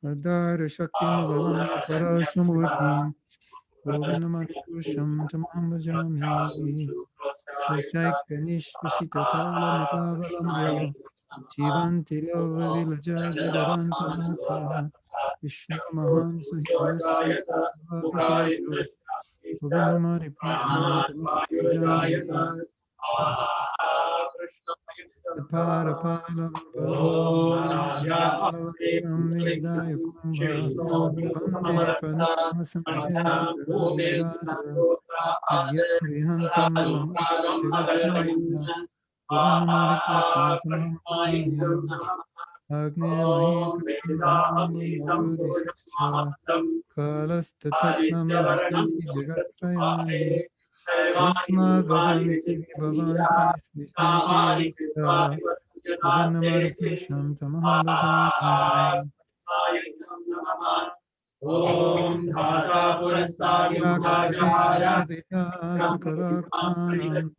Speaker 1: Adara Shaktim Avalamya Parashamurtim Govindamari Purusham Tamaham Bhajami Chaitanyashvasita Kala Mitavalambya Jivanti Lava Vilaja Jagaranta Mata Vishnu Mahansa Hridasya Vishesha Govindamari Purusham Tamaham Bhajami Para Pala Palam Vinidaya Kumbha Vande Pranama Samudesa Karandirata Vigyam Vihantam Malam Ashta Jagatraya Govindamari Purusham Tamaham Bhajami Agne Mahi Pratinam Marudisasya Kalastatatmam Vishti Jagatrayani Yasmad Bhavanti Vibhavanti Smishanti Yasta Govindamari Purusham Tamaham Bhajami Lakshadesha Sadita Sakarakmanam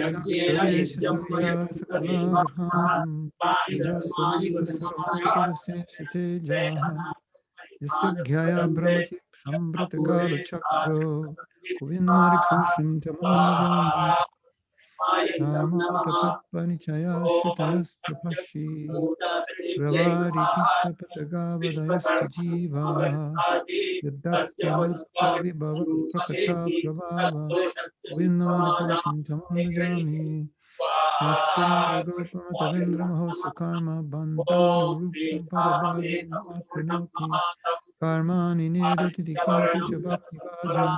Speaker 1: Lakshadesha Savita Sakalagrhanam Yajasavasta Saramurtirase Shitejaha Yasagyaya Brahmati Sambratagala Chakra Govindamari Purusham Tamaham Bhajami Tamatapadpanichaya Shrutayastaphashi Pravariti Tapatagavadayascha Jiva Yadaktamatra Vibhava Prakata Prabhava Govindamari Purusham Tamaham Bhajami Yastinda Gopamata Mahosa Karma Bandhanu Rupam Parabhajam Atmanoti Karmani Nirdati Kintu Chabhakti Bhajam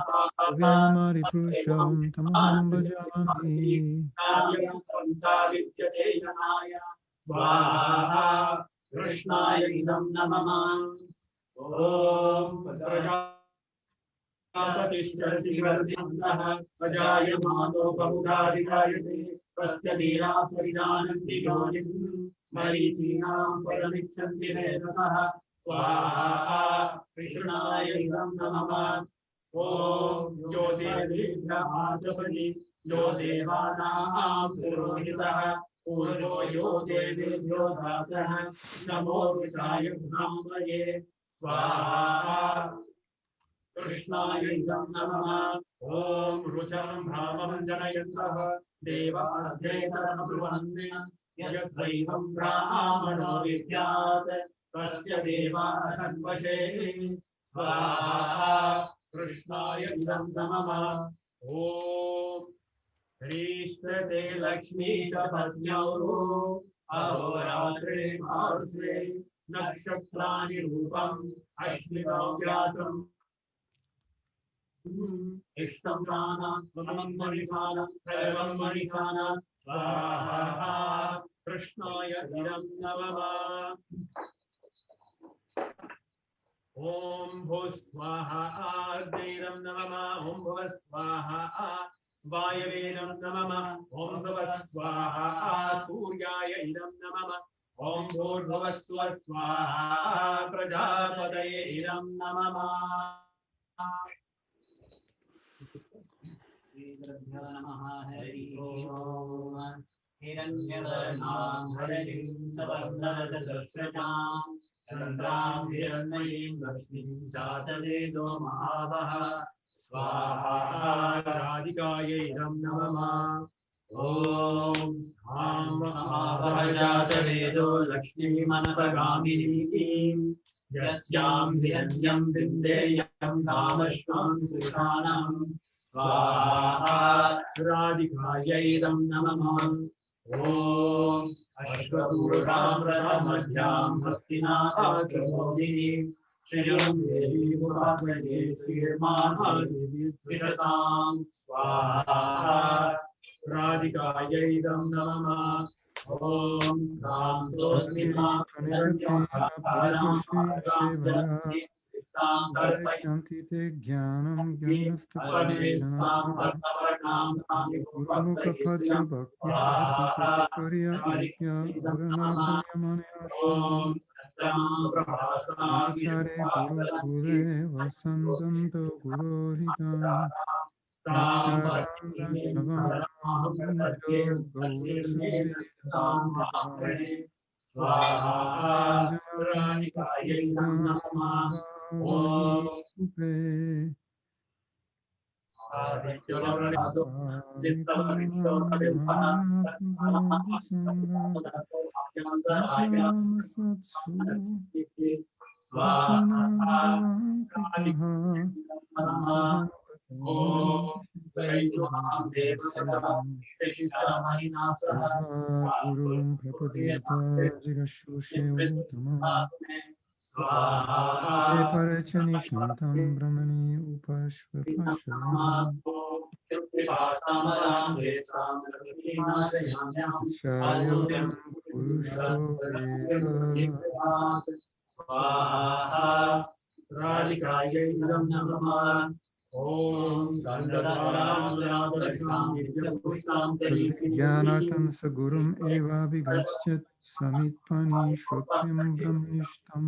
Speaker 1: Govindamari Purusham Tamaham Bhajami
Speaker 3: Krishnaya idam namama. Om Prajapatishchati vardhanah Vajayamano Bahudharikayate Prasya Dira Paridananti Yonim Marichinam Paramichanti Vedasah Swaha Krishnaya idam namama. Om Yodevi Brahmajapani Yodevanam Purohitah Purvo yo devebhyo bhatah namo ruchaya brahmaye swaha Krishnaya idam namah. Om rucham brahmam janayantrah devadhetaram brahmanya yasvaivam brahmano vidyat tasya deva sanvashe swaha Krishnaya idam namah. Om Shrishtate Lakshmi Shapadnyauru Ahoratri Mahasre Nakshatrani Rupam Ashmino Vyatam Ishtam Shana Mamam Manishana Sarvam Manishana Swaha Krishnaya Idam Namah. Om Bhuswaha Agniram Namama Om Bhuvaswaha Vayavedam Namama Om Savaswaha Suryaya Idam Namama Om Bhurvaswa Swaha Prajapataye Idam Namama Hiranyavarnam Harim Savarnadashrajam Chandram Hiranyayim Lakshmim Jatavedo Mahavaha Swaha Radhikaya Idam Namama Om Ham Mahavajatavedo Lakshmi Manatagamini Yasyam Hiranyam Vindeyam Namashtam Krishanam Swaha Radhikaya Idam Namama Om Ashvaduram Radhamadhyam Hastinatachamodini Shriyam Devi Bhagavate Sirmanadevi Vishatam Swaha Radhikaya Idam Namama Om Ram Dosmita Paranyam Janti Tam
Speaker 1: Shanti te jnanam jnanastapashana Gurumukha padya bhaktya chita karya ujya urana puryamanayasya Achare guru kule vasantanto gurohitam Acharanda shavam nidyo gaura sudrita sandhya Janani patita vahi upe Gurum prapadita jigashushe uttamam Te parachani shantam brahmani upashvapashayam Shayavam purusho veda
Speaker 3: Swaha Radhikaya Idam Namama Om Gandhavaram Radharisham Nityapushtam
Speaker 1: Jnanatam sagurum eva vigachyat samitpani shrutyam brahmanishtam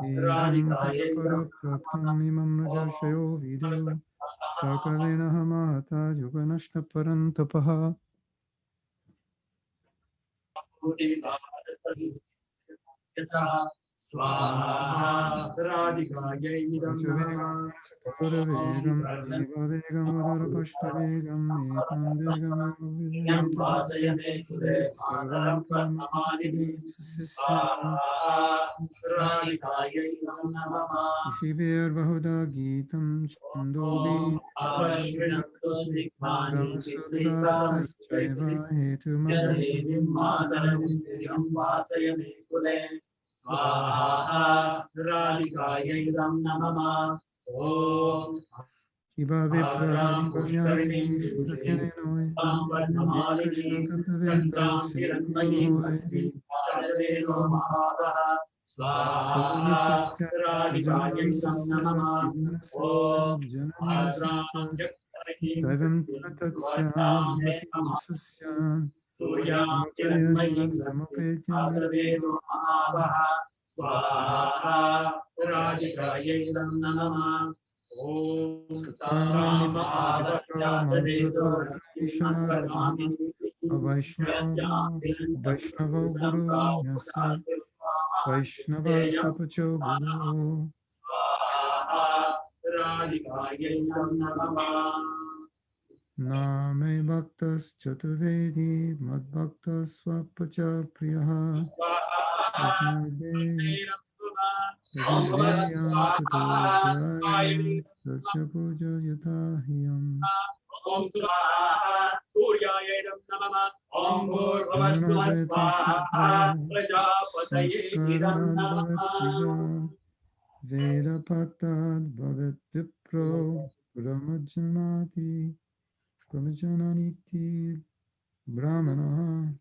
Speaker 1: Evam tadapara praptam imam rajashayo video sakalena hamata yuganashta parantapaha
Speaker 3: Swaha Radhikaya Idam Namama
Speaker 1: Vegam Deva Vegam Udara Pashta Vegam Etam Vegam Aviveta Sarvam Karamati Sisya Shibir Bahuda Gitam Chandobi Brahma Sutra Praschaiva Hetu
Speaker 3: Swaha Radhikaya Idam Namama Om
Speaker 1: Shiva Vipra Vanyasi Shudakene Noy Krishna Tataveta Sikhoy Purva Sasya Janam Sasya Pitana Sasya Janani Sasya Daivam Tatsya Bhati Sasya Mukaya Janastamapetyam
Speaker 3: Swaha Radhikaya Idam Namama Om
Speaker 1: Karmani Pavitra Mantrata Visharada Vaishnava Guru Nyasa Vaishnava Sapacho Guru Name Bhaktas Chaturvedi Mad Bhaktas Swapacha Priyaha Tasmadeyam Tatodhyayam Sacha Puja Yatahiyam Jananajayati Shukra Samskarat Bhavat Prija Veda Patad Bhavat Vipro Brahmajanati Brahmajananiti Brahmana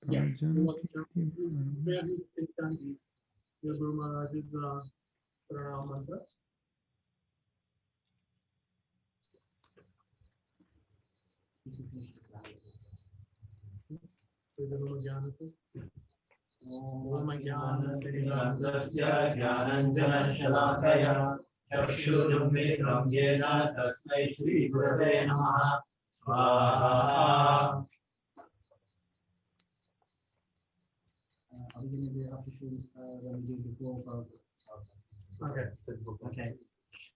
Speaker 3: Yeah.
Speaker 1: Arjuna
Speaker 3: Where do you think your Guru Maharaj's pranam mantra? Om Jnana-Timirandasya Jnananjana-Shalakaya Chakshurummitram Yena Tasmai Shri Gurave Namaha Swaha. Okay. Okay.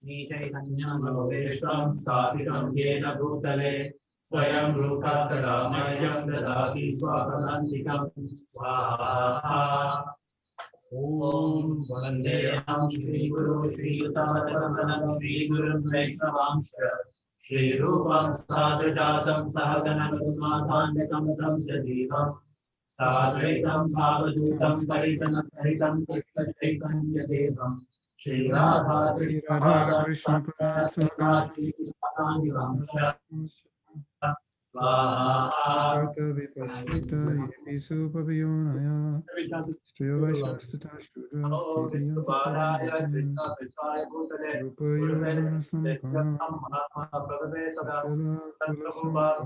Speaker 3: Nitaitanyamalokeshtam sthapitam yena bhutale swayam rupakaramayyam dadati swapadantikam swaha. Om Vandeham Shri Guru Shri Yutamatanam Shri Guru Vaisnavamsha Shri Rupam Sadhajatam Sahaganam Madhanekam Tam Sajivam Sadvaitam Savadutam Paritanam Saritam Krishna Chaitanya Devam Shri Radha Krishna Pada
Speaker 1: Krishna Bharta Vipasvita Yesu Pavionaya Striya Vaishastata Shudras Tibiyanti Rupayana Sampana Shila Kula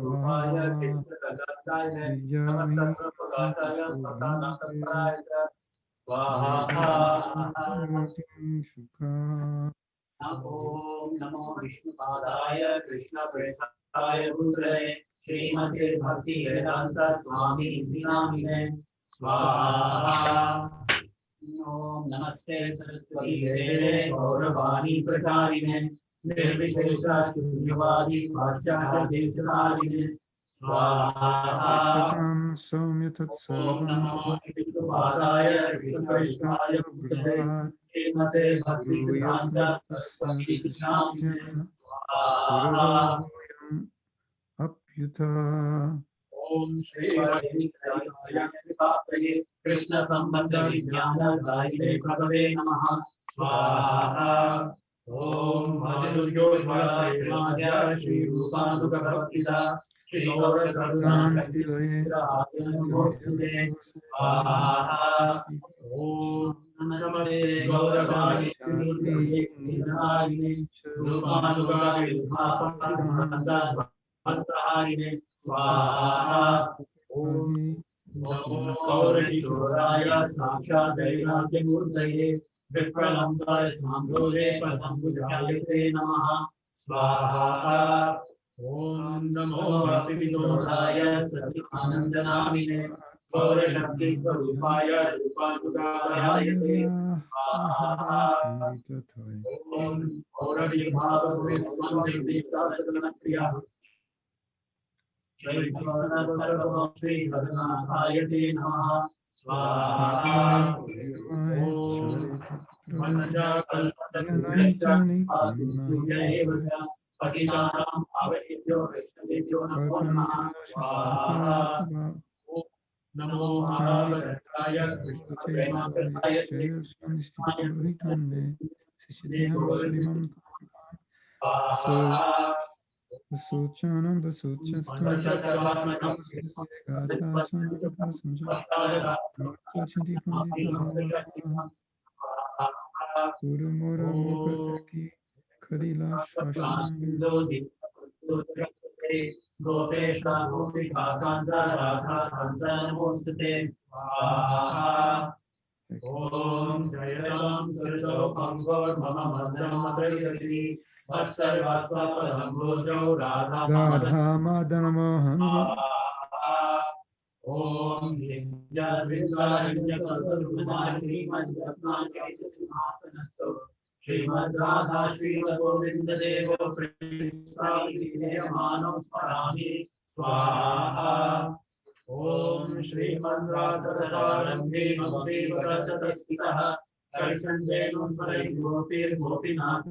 Speaker 1: Sambhava Vidyahi Shukha.
Speaker 3: Om Namo Vishnupadaya Krishna Prasaya Bhutale Srimate Bhakti Vedanta Swami Dinamine Swaha. Om Namaste Saraswati Deve Gauravani Pracharine Nirvishesha Shunyavadi Bhashya Desharine Swaha.
Speaker 1: Soumya
Speaker 3: Om Namo Vishnupadaya Krishna Prasaya Bhutale Srimate Bhakti Vedanta Saraswati Dinamine Swaha.
Speaker 1: Apyuta.
Speaker 3: Om Shri Krishna Sambandha Vijnana Daine Prabhave Namaha Swaha. Om Bhajanuryo Bhajya Shri Rupanuga Bhaktida Shri Gaura Karuna Swaha. Om Namaste Gauravani Rupanuga Bhaktida Antaharine Swaha. Om Namo Gaurishoraya Sakshat Vairagyamurtaye Vipralambaya Sambhove Padambujayate Namaha Swaha. Om Namo Bhakti-vinodaya Satyanandanamine Gaurashakti Swarupaya Rupanugayate Swaha. Om Gaurabhibhava Shri Bhaganathaye Namaha Swaha. Om Manjakalpatarusya Asituyaivaja Patitanam Avahidyo Vaishnavibhyo Namo Namaha Swaha. Om Namo Mahabharataya Krishna Premakartaya Sri Swaha.
Speaker 1: Suchanam Vasuchastam Chanti Pandita Guru Mora Mukaki Kadila Shasham
Speaker 3: Gopesha Gopika Kanta Radha Kanta Namostate Swaha. Om Jayatam Surito Pangor Mama Madhya Madhya Vatsarvasva Padambojo Radha
Speaker 1: Madana Mohan
Speaker 3: Om Nitya Vidvaranya Kalparupama Srimad Ratna Chaita Simhasanasto Srimad Radha Srimad Govinda Devo Prasadi Jayamano Swarami Swaha. Om Srimad Radha Sarangi Mamsi Varatastaha Karshanjayam Sarai Gopir Gopinath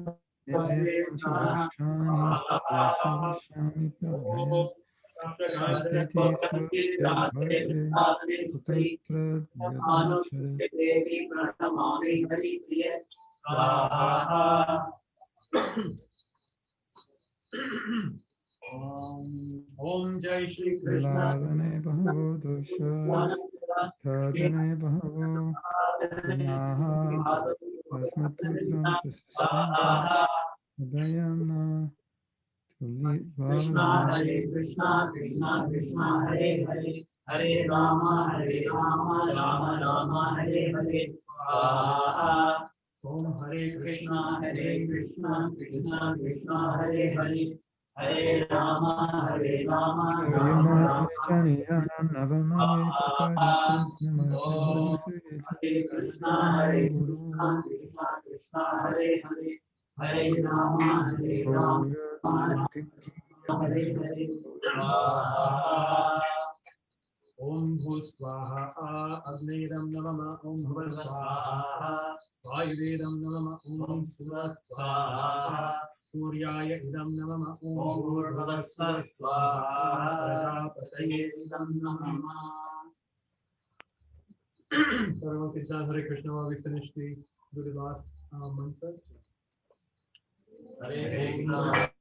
Speaker 3: Om Jai Shri Krishna.
Speaker 1: Lalane bhavo doshas, Tadane bhavo gunaha, Asmatputram shasasanta, Udayana, Tuli
Speaker 3: Krishna
Speaker 1: Lalane.
Speaker 3: Hare Krishna, Krishna Krishna Hare Hare, Hare Rama, Rama Rama, Hare Hare. Swaha. Om Hare Krishna, Krishna Krishna, Hare Hare, Hare Rama, Rama
Speaker 1: Yamani
Speaker 3: Rama.
Speaker 1: Janiyan Navamani Takari Chit
Speaker 3: Om
Speaker 1: Namartha
Speaker 3: Hare Krishna,
Speaker 1: Samadagani
Speaker 3: Krishna
Speaker 1: Guru
Speaker 3: Krishna, Hare Hare, Hare Rama, Rama Hare Hare. Swaha. Om Bhu Swaha Agniram Namama Om Bhuva Swaha Vayuvedam Namama Om Suva Swaha Suryaya Idam Namama Om Bhurbhuva Swaha Prajapataye Idam Namama. Sarva Kirtan Hare Krishna. We finished the last mantra. Hare Krishna.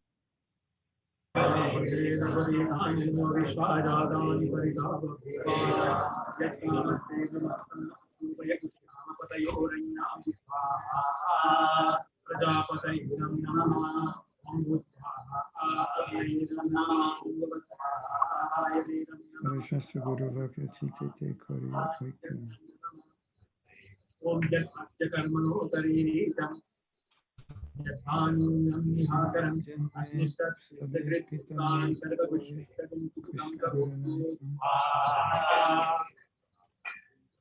Speaker 1: Sarashastra Guru Vakya Chite Te Kariya Aikya.
Speaker 3: Om Jat Asya Karmano Tarini Yathanam Asnistat Sagrit Putan Sarva Vishishtakum Tukam Karotu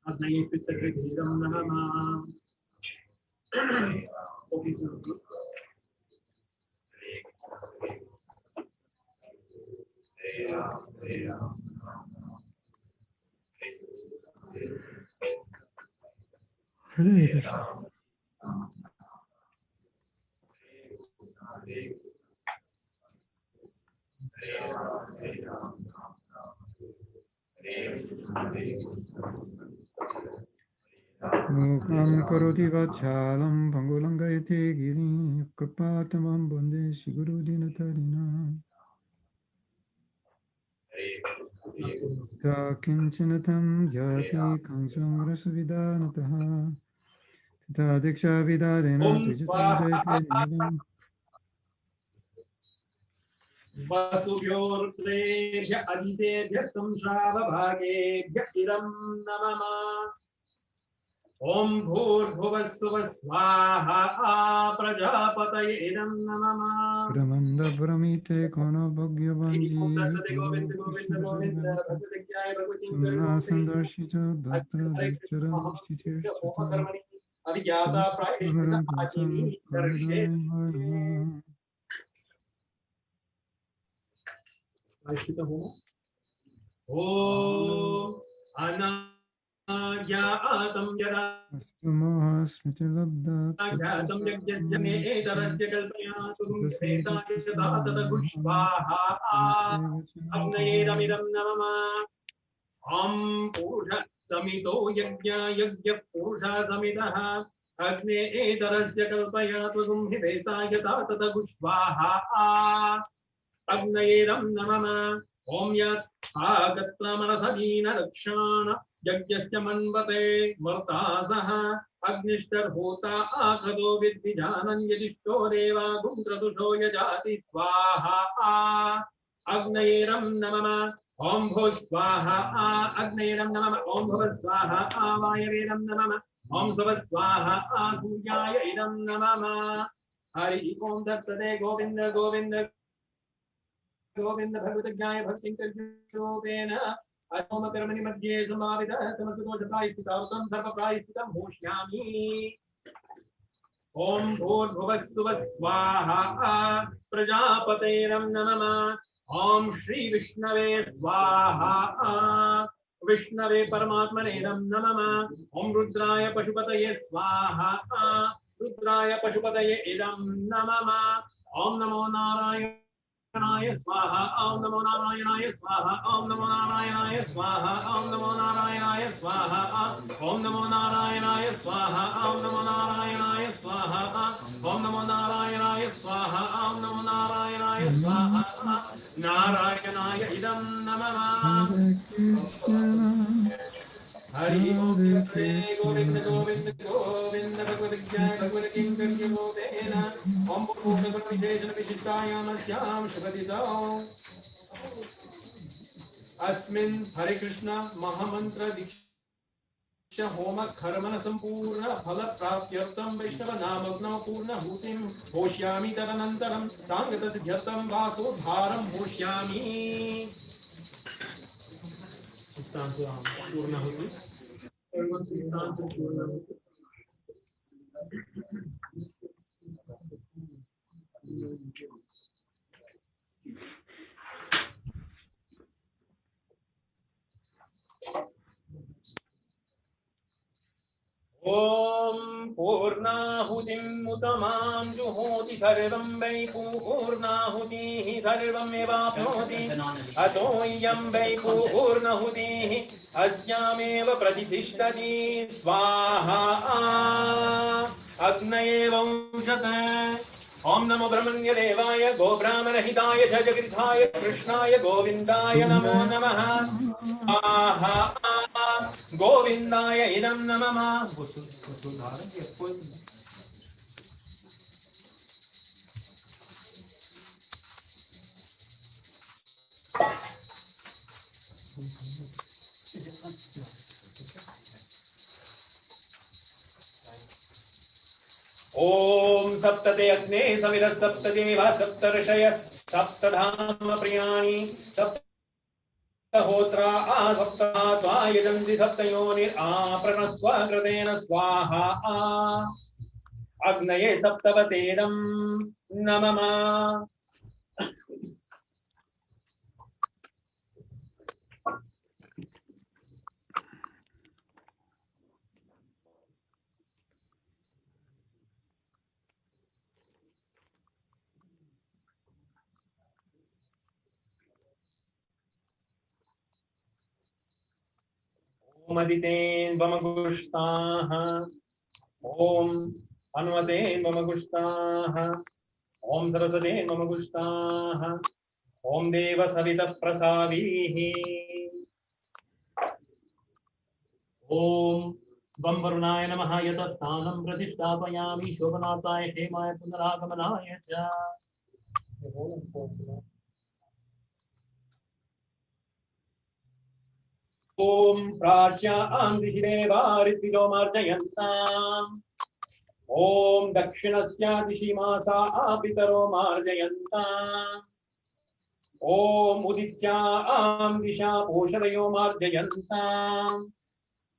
Speaker 3: Adnai Pittakrit Hidam Namama.
Speaker 1: Hare Krishna. Mukam karoti vachalam pangulangayate girim kripatamam bonde shiguru dinatarina. Ta kinchanatam jati kangsam rasavidanataha. Tata diksha vidadena
Speaker 3: Om
Speaker 1: tvijatam
Speaker 3: Swaha
Speaker 1: jayate nidam.
Speaker 3: Vasubhyortrebhya aditebhya samshava bhagebhya idam namama. Om Bhurbhuvassuva Swaha Prajapataye idam namama.
Speaker 1: Brahmanda Brahmite Kono Bhagya Vanji
Speaker 3: Govinda
Speaker 1: Guru
Speaker 3: Govinda
Speaker 1: Krishna
Speaker 3: Govinda
Speaker 1: Sarvata
Speaker 3: Bhagavatyaya
Speaker 1: Tumna
Speaker 3: Bhagavatim
Speaker 1: Sandarshita Datra
Speaker 3: Hare Krishna
Speaker 1: Dushcharam
Speaker 3: Mahamudya
Speaker 1: Nishtitirshita
Speaker 3: Homakarmani Adhyata Prayesita
Speaker 1: Haram Pansam
Speaker 3: Ajini Darshe.
Speaker 1: Kaladani Varnama.
Speaker 3: Prayesita Homa. Om Anagyatam Yada
Speaker 1: Astumoha Smiti Labda
Speaker 3: Agyatam Yagyajame Etarasya Kalpaya Sudum
Speaker 1: Tasmi
Speaker 3: Kreta Yata Tata
Speaker 1: Tattva
Speaker 3: Gushvaha Agnayeramidam Namama. Om Purusha Samito Yajna Yajya Purusha Samitaha Agne Etarasya Kalpaya Sudum Kreta Yata Tata Gushvaha Agnayeram Namama. Om Yat Agatra Marasadina Rakshana Yagyasya Manvate Vartasaha Agnishtar Hota Akado Vidvijanan Yadishto Deva Gumtratusho Yajati Swaha Agnayeram Namama. Om Bho Swaha Agnayeram Namama. Om Bho Swaha Vayaveram Namama. Om Sava Swaha Suryaya Idam Namama. Hari Om Dattade Govinda Govinda Govinda Bhagavadgaya Bhaktin Kalpena Asoma Karmani Madhye Samavida Samasudosha Praishitautam Sarva Praishtitam Bhushyami. Om Bhurbhuvassuva Swaha Prajapatairam Namama. Om Shri Vishnave Swaha Vishnave Paramatmanedam Namama. Om Rudraya Pashupataye Swaha Rudraya Pashupataye Idam Namama. Om Namo Narayana Swaha, Om Namo Narayana Swaha, Om Namo Narayana Swaha, Om Namo Narayana Swaha, Om Namo Narayana Swaha, Om Namo Narayana Swaha, Om Namo Narayana Swaha, Om Namo Narayana Swaha, नारायणाय इदं नमः
Speaker 1: Hare Krishna,
Speaker 3: Hari ओम
Speaker 1: Hare
Speaker 3: हरे Govind
Speaker 1: Krishna,
Speaker 3: Govind Govind Bhagavad Gita Bhagavad किंकर्य गोपेन ओम भूत विशेषण विशिष्टायामस्यां शुभदितौ अस्मिन् हरे कृष्ण महामंत्र दीक्षा home कर्मण संपूर्ण फल प्राप्त्यर्थं वैष्णव नामग्नौ पूर्णभूतिं होष्यामि तदनन्तरं सांगत सिद्ध्यर्थं वासोद्धारं होष्यामि पूर्णभूति ॐ पूर्णाहुतिम् उतमां जुहोति सर्वं वै पूर्णाहुतिः सर्वमेवाप्नोति अतो इयं वै पूर्णाहुतिः अस्यामेव प्रतिष्ठति स्वाहा अग्नये वंशते ओम नमो ब्रह्मण्य देवाय गोब्राह्मणहिताय च जगृताय कृष्णाय गोविन्दाय नमो नमः आहा गोविन्दाय इदं नमः ओम सप्तते अग्ने सविरः सप्तदेवा सप्तर्षयः सप्तधाम प्रियाणि सप्तहोत्रा सप्तत्वा यजन्ति सप्तयोनिर् प्रणस्व कृतेन स्वाहा अग्नये सप्तवतेदं नमः ओम अदितेन वमगुष्टाः ओम हनुमतेन वमगुष्टाः ओम सरस्वतेन वमगुष्टाः ओम देव सवितः प्रसादीः ओम वं वरुणाय नमः यतः स्थानं प्रतिष्ठापयामि शोभनार्थाय क्षेमाय पुनरागमनाय च ओम प्राच्यां दिशि देवा ऋत्विजो मार्जयन्ताम् ओम दक्षिणस्य दिशि मासा पितरो मार्जयन्ताम् ओम उदित्यां दिशा पोषरयो मार्जयन्ताम्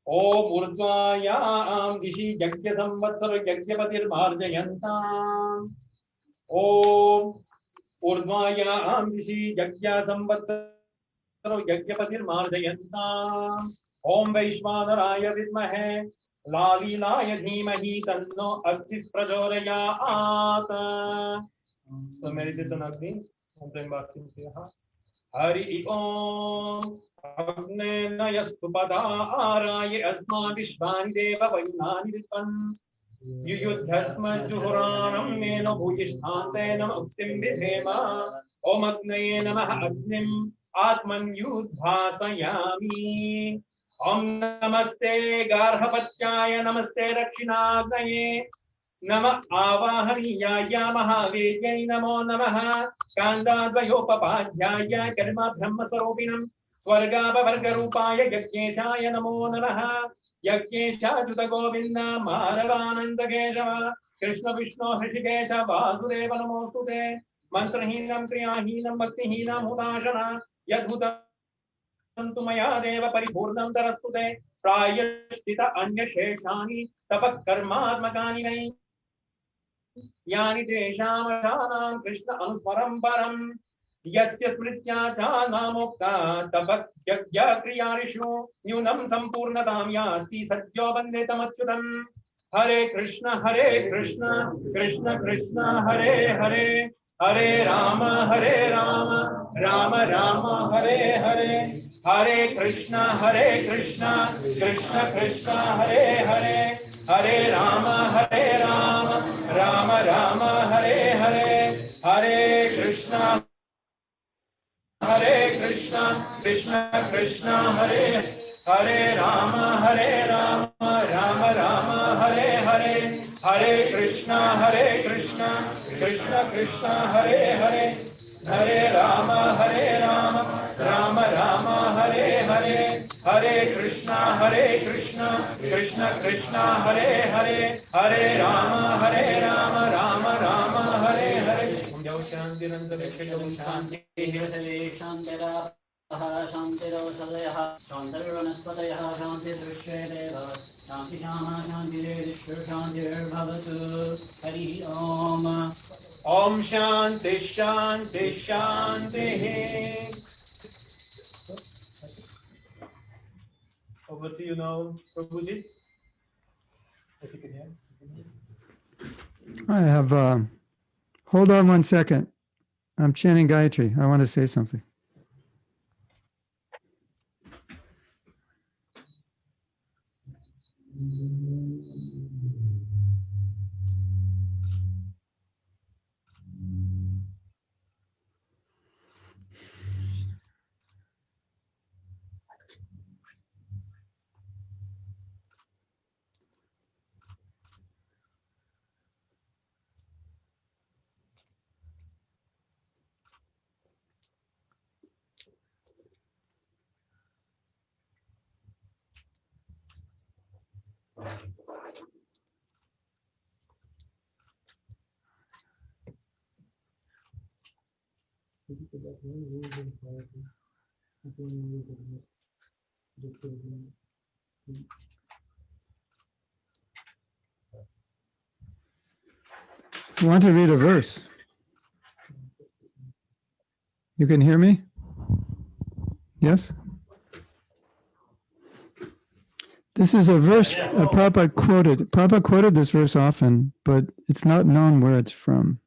Speaker 3: ओम ऊर्ध्वायां दिशि यज्ञसंवत्सर यज्ञपतिर्मार्जयन्ताम् ओम ऊर्ध्वायां दिशि यज्ञसंवत्सर यज्ञपतिर्मार्जयन्ताम् ओम वैश्वानराय विद्महे लालीलाय धीमहि तन्नो अग्निः प्रचोदयात् तो मेरी चितन अग्नि ओम प्रेम वाक्यं हरि ओम अग्नेन यस्तु पदाराय अस्माभिश्वानि देव वैनानि विद्वन् युयुध्यस्मज्जुहुराणं मेन भूयिष्ठान्तेन उक्तिं विधेम ओम अग्नये नमः अग्निम् आत्मन्युद्भासयामि ओम नमस्ते गार्हपत्याय नमस्ते दक्षिणाग्नये नम आवाहनीयाय महावीर्यै नमो नमः कान्दाद्वयोपपाध्याय कर्म ब्रह्मस्वरूपिणं स्वर्गापवर्गरूपाय यज्ञेशाय नमो नमः यज्ञेशाच्युत गोविन्द माधवानन्द केशव कृष्ण विष्णु हृषिकेश वासुदेव नमोस्तुते मंत्रहीनं क्रियाहीनं भक्तिहीनं हुताशन यद्भुतं तु मया देव परिपूर्णं तरस्तुते प्रायश्चित अन्यशेषानि तपः कर्मात्मकानि वै यानि तेषामशानां कृष्ण अनुस्मरं परं यस्य स्मृत्या च नामोक्ता तपत्यज्ञक्रियारिषु न्यूनं सम्पूर्णतां याति सद्यो वन्दे तमच्युतम् हरे Krishna Krishna Krishna Hare Hare Hare Ram Ram Ram Hare Hare Hare Krishna Krishna Krishna Hare Hare Hare Ram Ram Ram Hare Hare Hare Krishna Hare Krishna, Krishna Krishna Hare Hare Rama, Rama Rama Hare Hare, Hare Krishna, Krishna Krishna Hare Hare, Hare Rama, Rama Rama Hare Hare, Hare Krishna, Krishna Krishna Hare Hare, Hare Rama, Rama Rama Hare Hare. Om Jai Shanti Nandana Shanti. शान्तिरोषधयः शान्तिर्वनस्पतयः शान्तिर्दृश्येदेव शान्ति श्यामा शान्तिरेश्वर शान्तिर्भवतु हरिः ओम् ॐ शान्ति शान्ति शान्तिः. Over to you now, Prabhuji. If you can hear.
Speaker 1: I have, hold on 1 second. I'm chanting Gayatri. I want to say something. I want to read a verse. You can hear me? Yes? This is a verse Prabhupada quoted. Prabhupada quoted this verse often, but it's not known where it's from.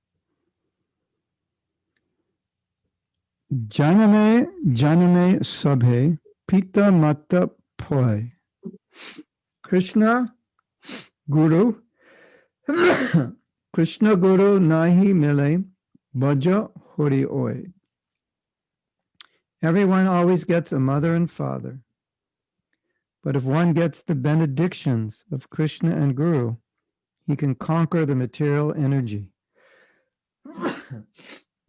Speaker 1: Janame janame sabhe pita mata poi. Krishna Guru Krishna Guru nahi mile bhaja hori oi. Everyone always gets a mother and father. But if one gets the benedictions of Krishna and Guru, he can conquer the material energy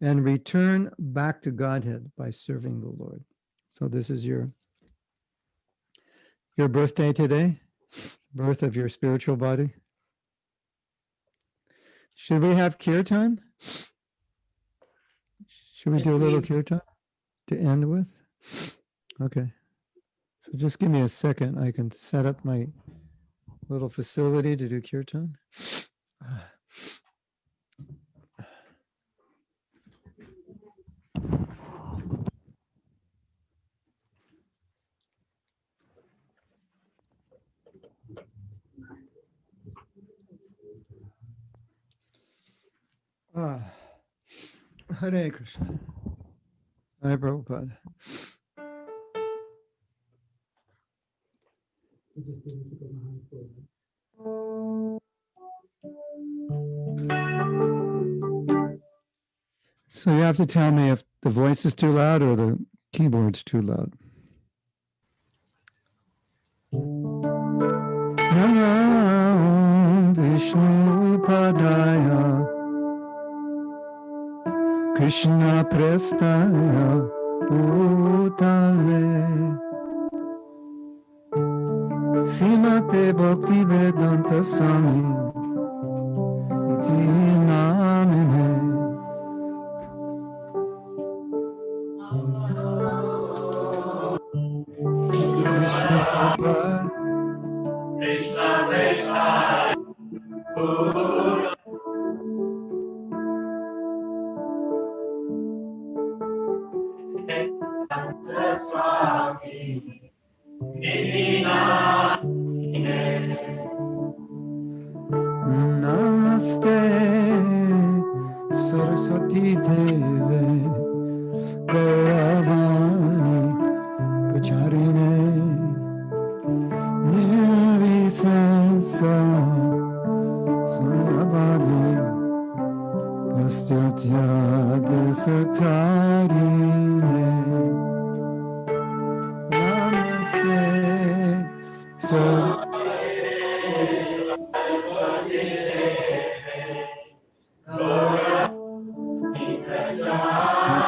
Speaker 1: and return back to Godhead by serving the Lord. So this is your birthday today, birth of your spiritual body. Should we have kirtan? Should we do a little kirtan to end with? Okay. So just give me a second. I can set up my little facility to do kirtan. Hare Krishna. Hare Prabhupada. So you have to tell me if the voice is too loud or the keyboard's too loud. Namo Vishnu Padaya Krishna Prestaya Bhutale Simate Bhakti Vedanta Swami Iti Namine Krishna Prabhupada
Speaker 3: Krishna Krishna Buddha Swami
Speaker 1: Namaste Saraswati Deve Gauravani Pracharine Nirvisasa Sunavadi Pastyatya Desatarine So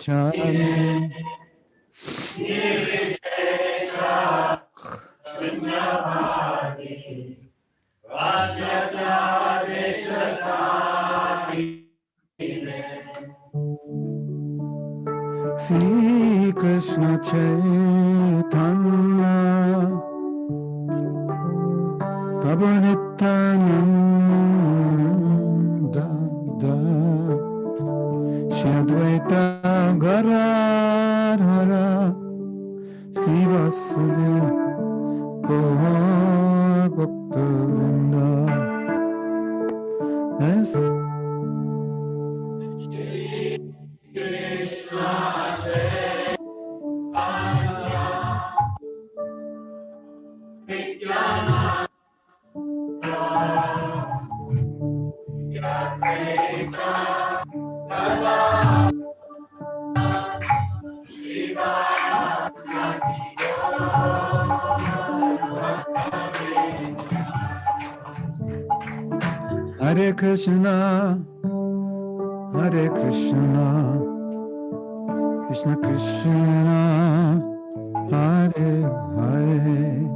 Speaker 1: Chami Sri Krishna Chaitanya Prabhu Nityananda Shri Advaita Gadadhara Sivasadi Gaur Bhakta-vrinda. Yes. Hare Krishna, Hare Krishna, Krishna Krishna, Hare Hare,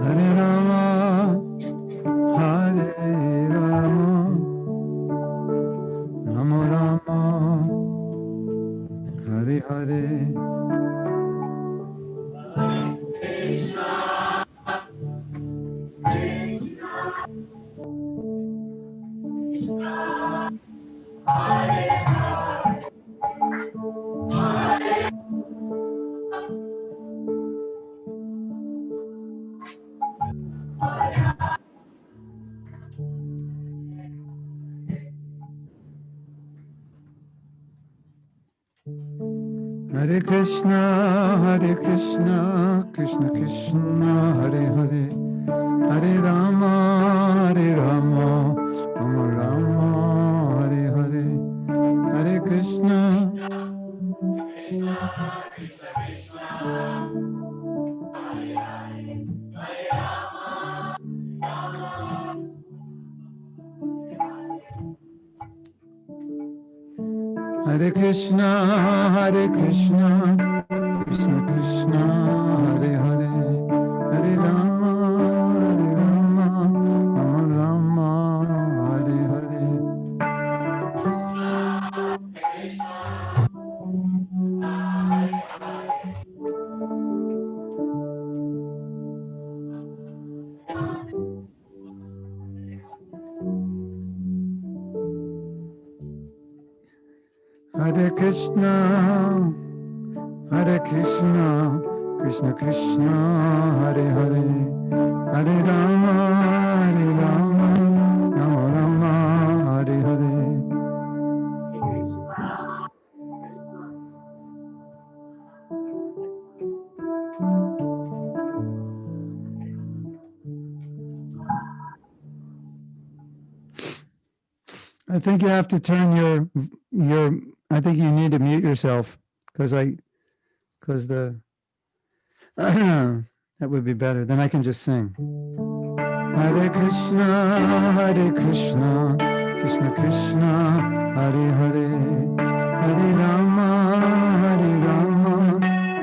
Speaker 1: Hare Rama, Hare Rama, Rama Rama, Hare Hare. Hare Krishna, Krishna Krishna, Hare Hare, Hare Rama, Rama Rama, Hare Hare, Hare Krishna. Hare Krishna, Krishna Krishna, Hare Hare, Hare Rama, Rama Rama, Hare Hare. Hare Krishna, Krishna Krishna, Hare Hare, Hare Rama, Rama Rama, Hare Hare. I think you have to turn your I think you need to mute yourself because the that would be better. Then I can just sing. Hare Krishna, Krishna Krishna, Hare Hare, Hare Rama,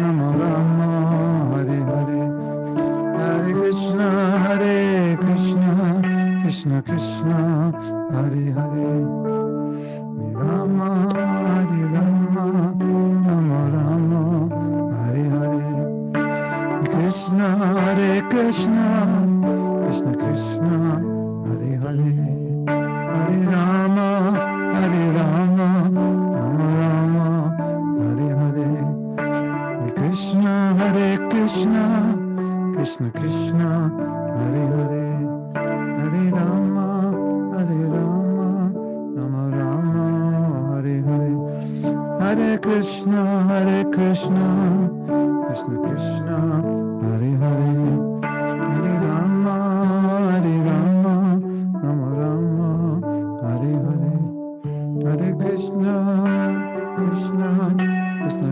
Speaker 1: Rama Rama, Hare Hare, Hare Krishna, Krishna Krishna, Hare Hare, Rama, Rama Rama, Hare Hare, Krishna, Krishna Krishna, Hare Hare, Hare Rama, Rama Rama, Hare Hare, Krishna, Krishna Krishna, Hare Hare, Hare Rama, Rama Rama, Hare Hare, Hare Krishna, Krishna Krishna, Hare Hare, Hare Rama, Rama Rama, Hare Hare, Hare Krishna, Krishna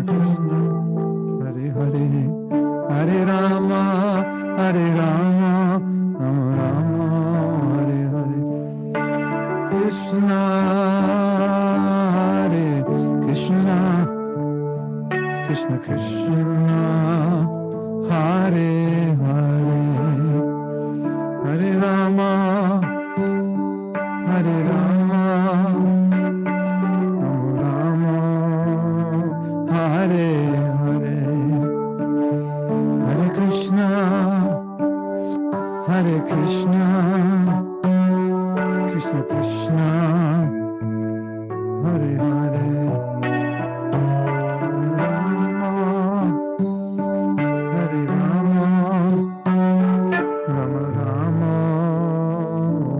Speaker 1: Krishna, Hare Hare, Hare Rama, Hare Rama, Rama Rama, Hare Hare. Krishna, Hare Krishna, Krishna Krishna, Hare Hare, Hare Rama, Hare Rama, Rama Rama, Hare Hare, Hare Krishna, Hare Krishna, Krishna Krishna, Hare Hare, Hare Rama, Rama Rama,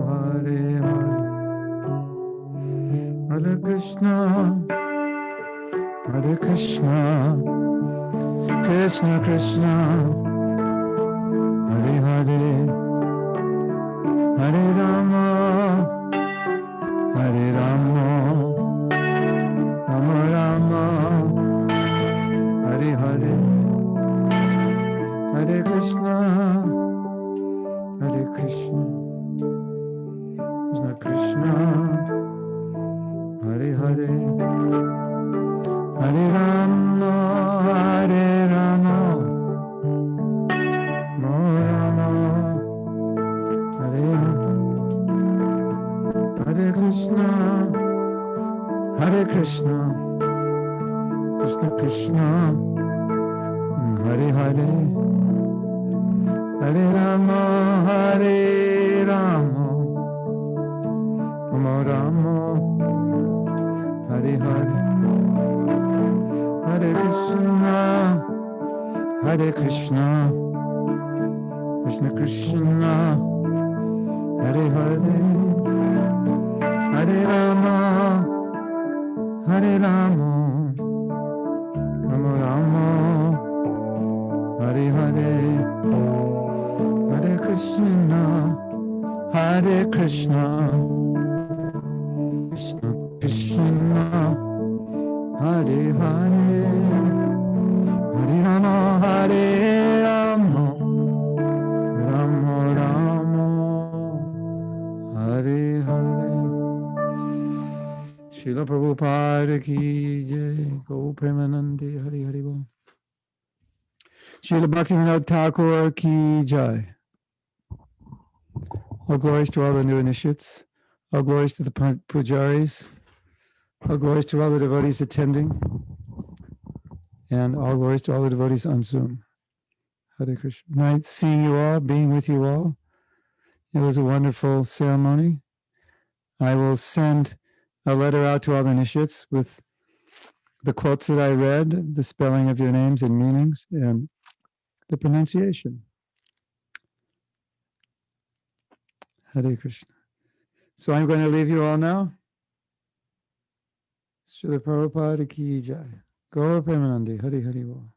Speaker 1: Hare Hare, Hare Krishna, Hare Krishna, Krishna Krishna, Hare Hare, Hare Rama, Hare Rama, Rama Rama, Hare Hare, Hare Krishna, Hare Krishna, Krishna Krishna, Hare Hare, Hare Rama, Hare Rama, Rama Rama, Hare Hare Krishna, Hare Krishna, Krishna Krishna, Hare Hare, Hare Rama, Hare Rama, Rama Rama, Hare Hare, Hare Krishna, Hare Krishna, Krishna Krishna, Hare Hare, Hare Rama, Hare Rama, Rama Rama, Hare Hare, Hare Krishna, Hare Krishna, Krishna Krishna, Hare Hare, Hare Rama, Hare Rama, Rama Rama, Hare Hare. Srila Prabhupada ki jai, Go Premanande, Hari Hari Bol. Srila Bhaktivinoda Thakur ki jai. All glories to all the new initiates. All glories to the pujaris. All glories to all the devotees attending. And all glories to all the devotees on Zoom. Hare Krishna. Nice seeing you all, being with you all. It was a wonderful ceremony. I will send a letter out to all the initiates with the quotes that I read, the spelling of your names and meanings, and the pronunciation. Hare Krishna. So I'm going to leave you all now. Srila Prabhupada ki jai. Gaura Premanande. Hari Hari Bol.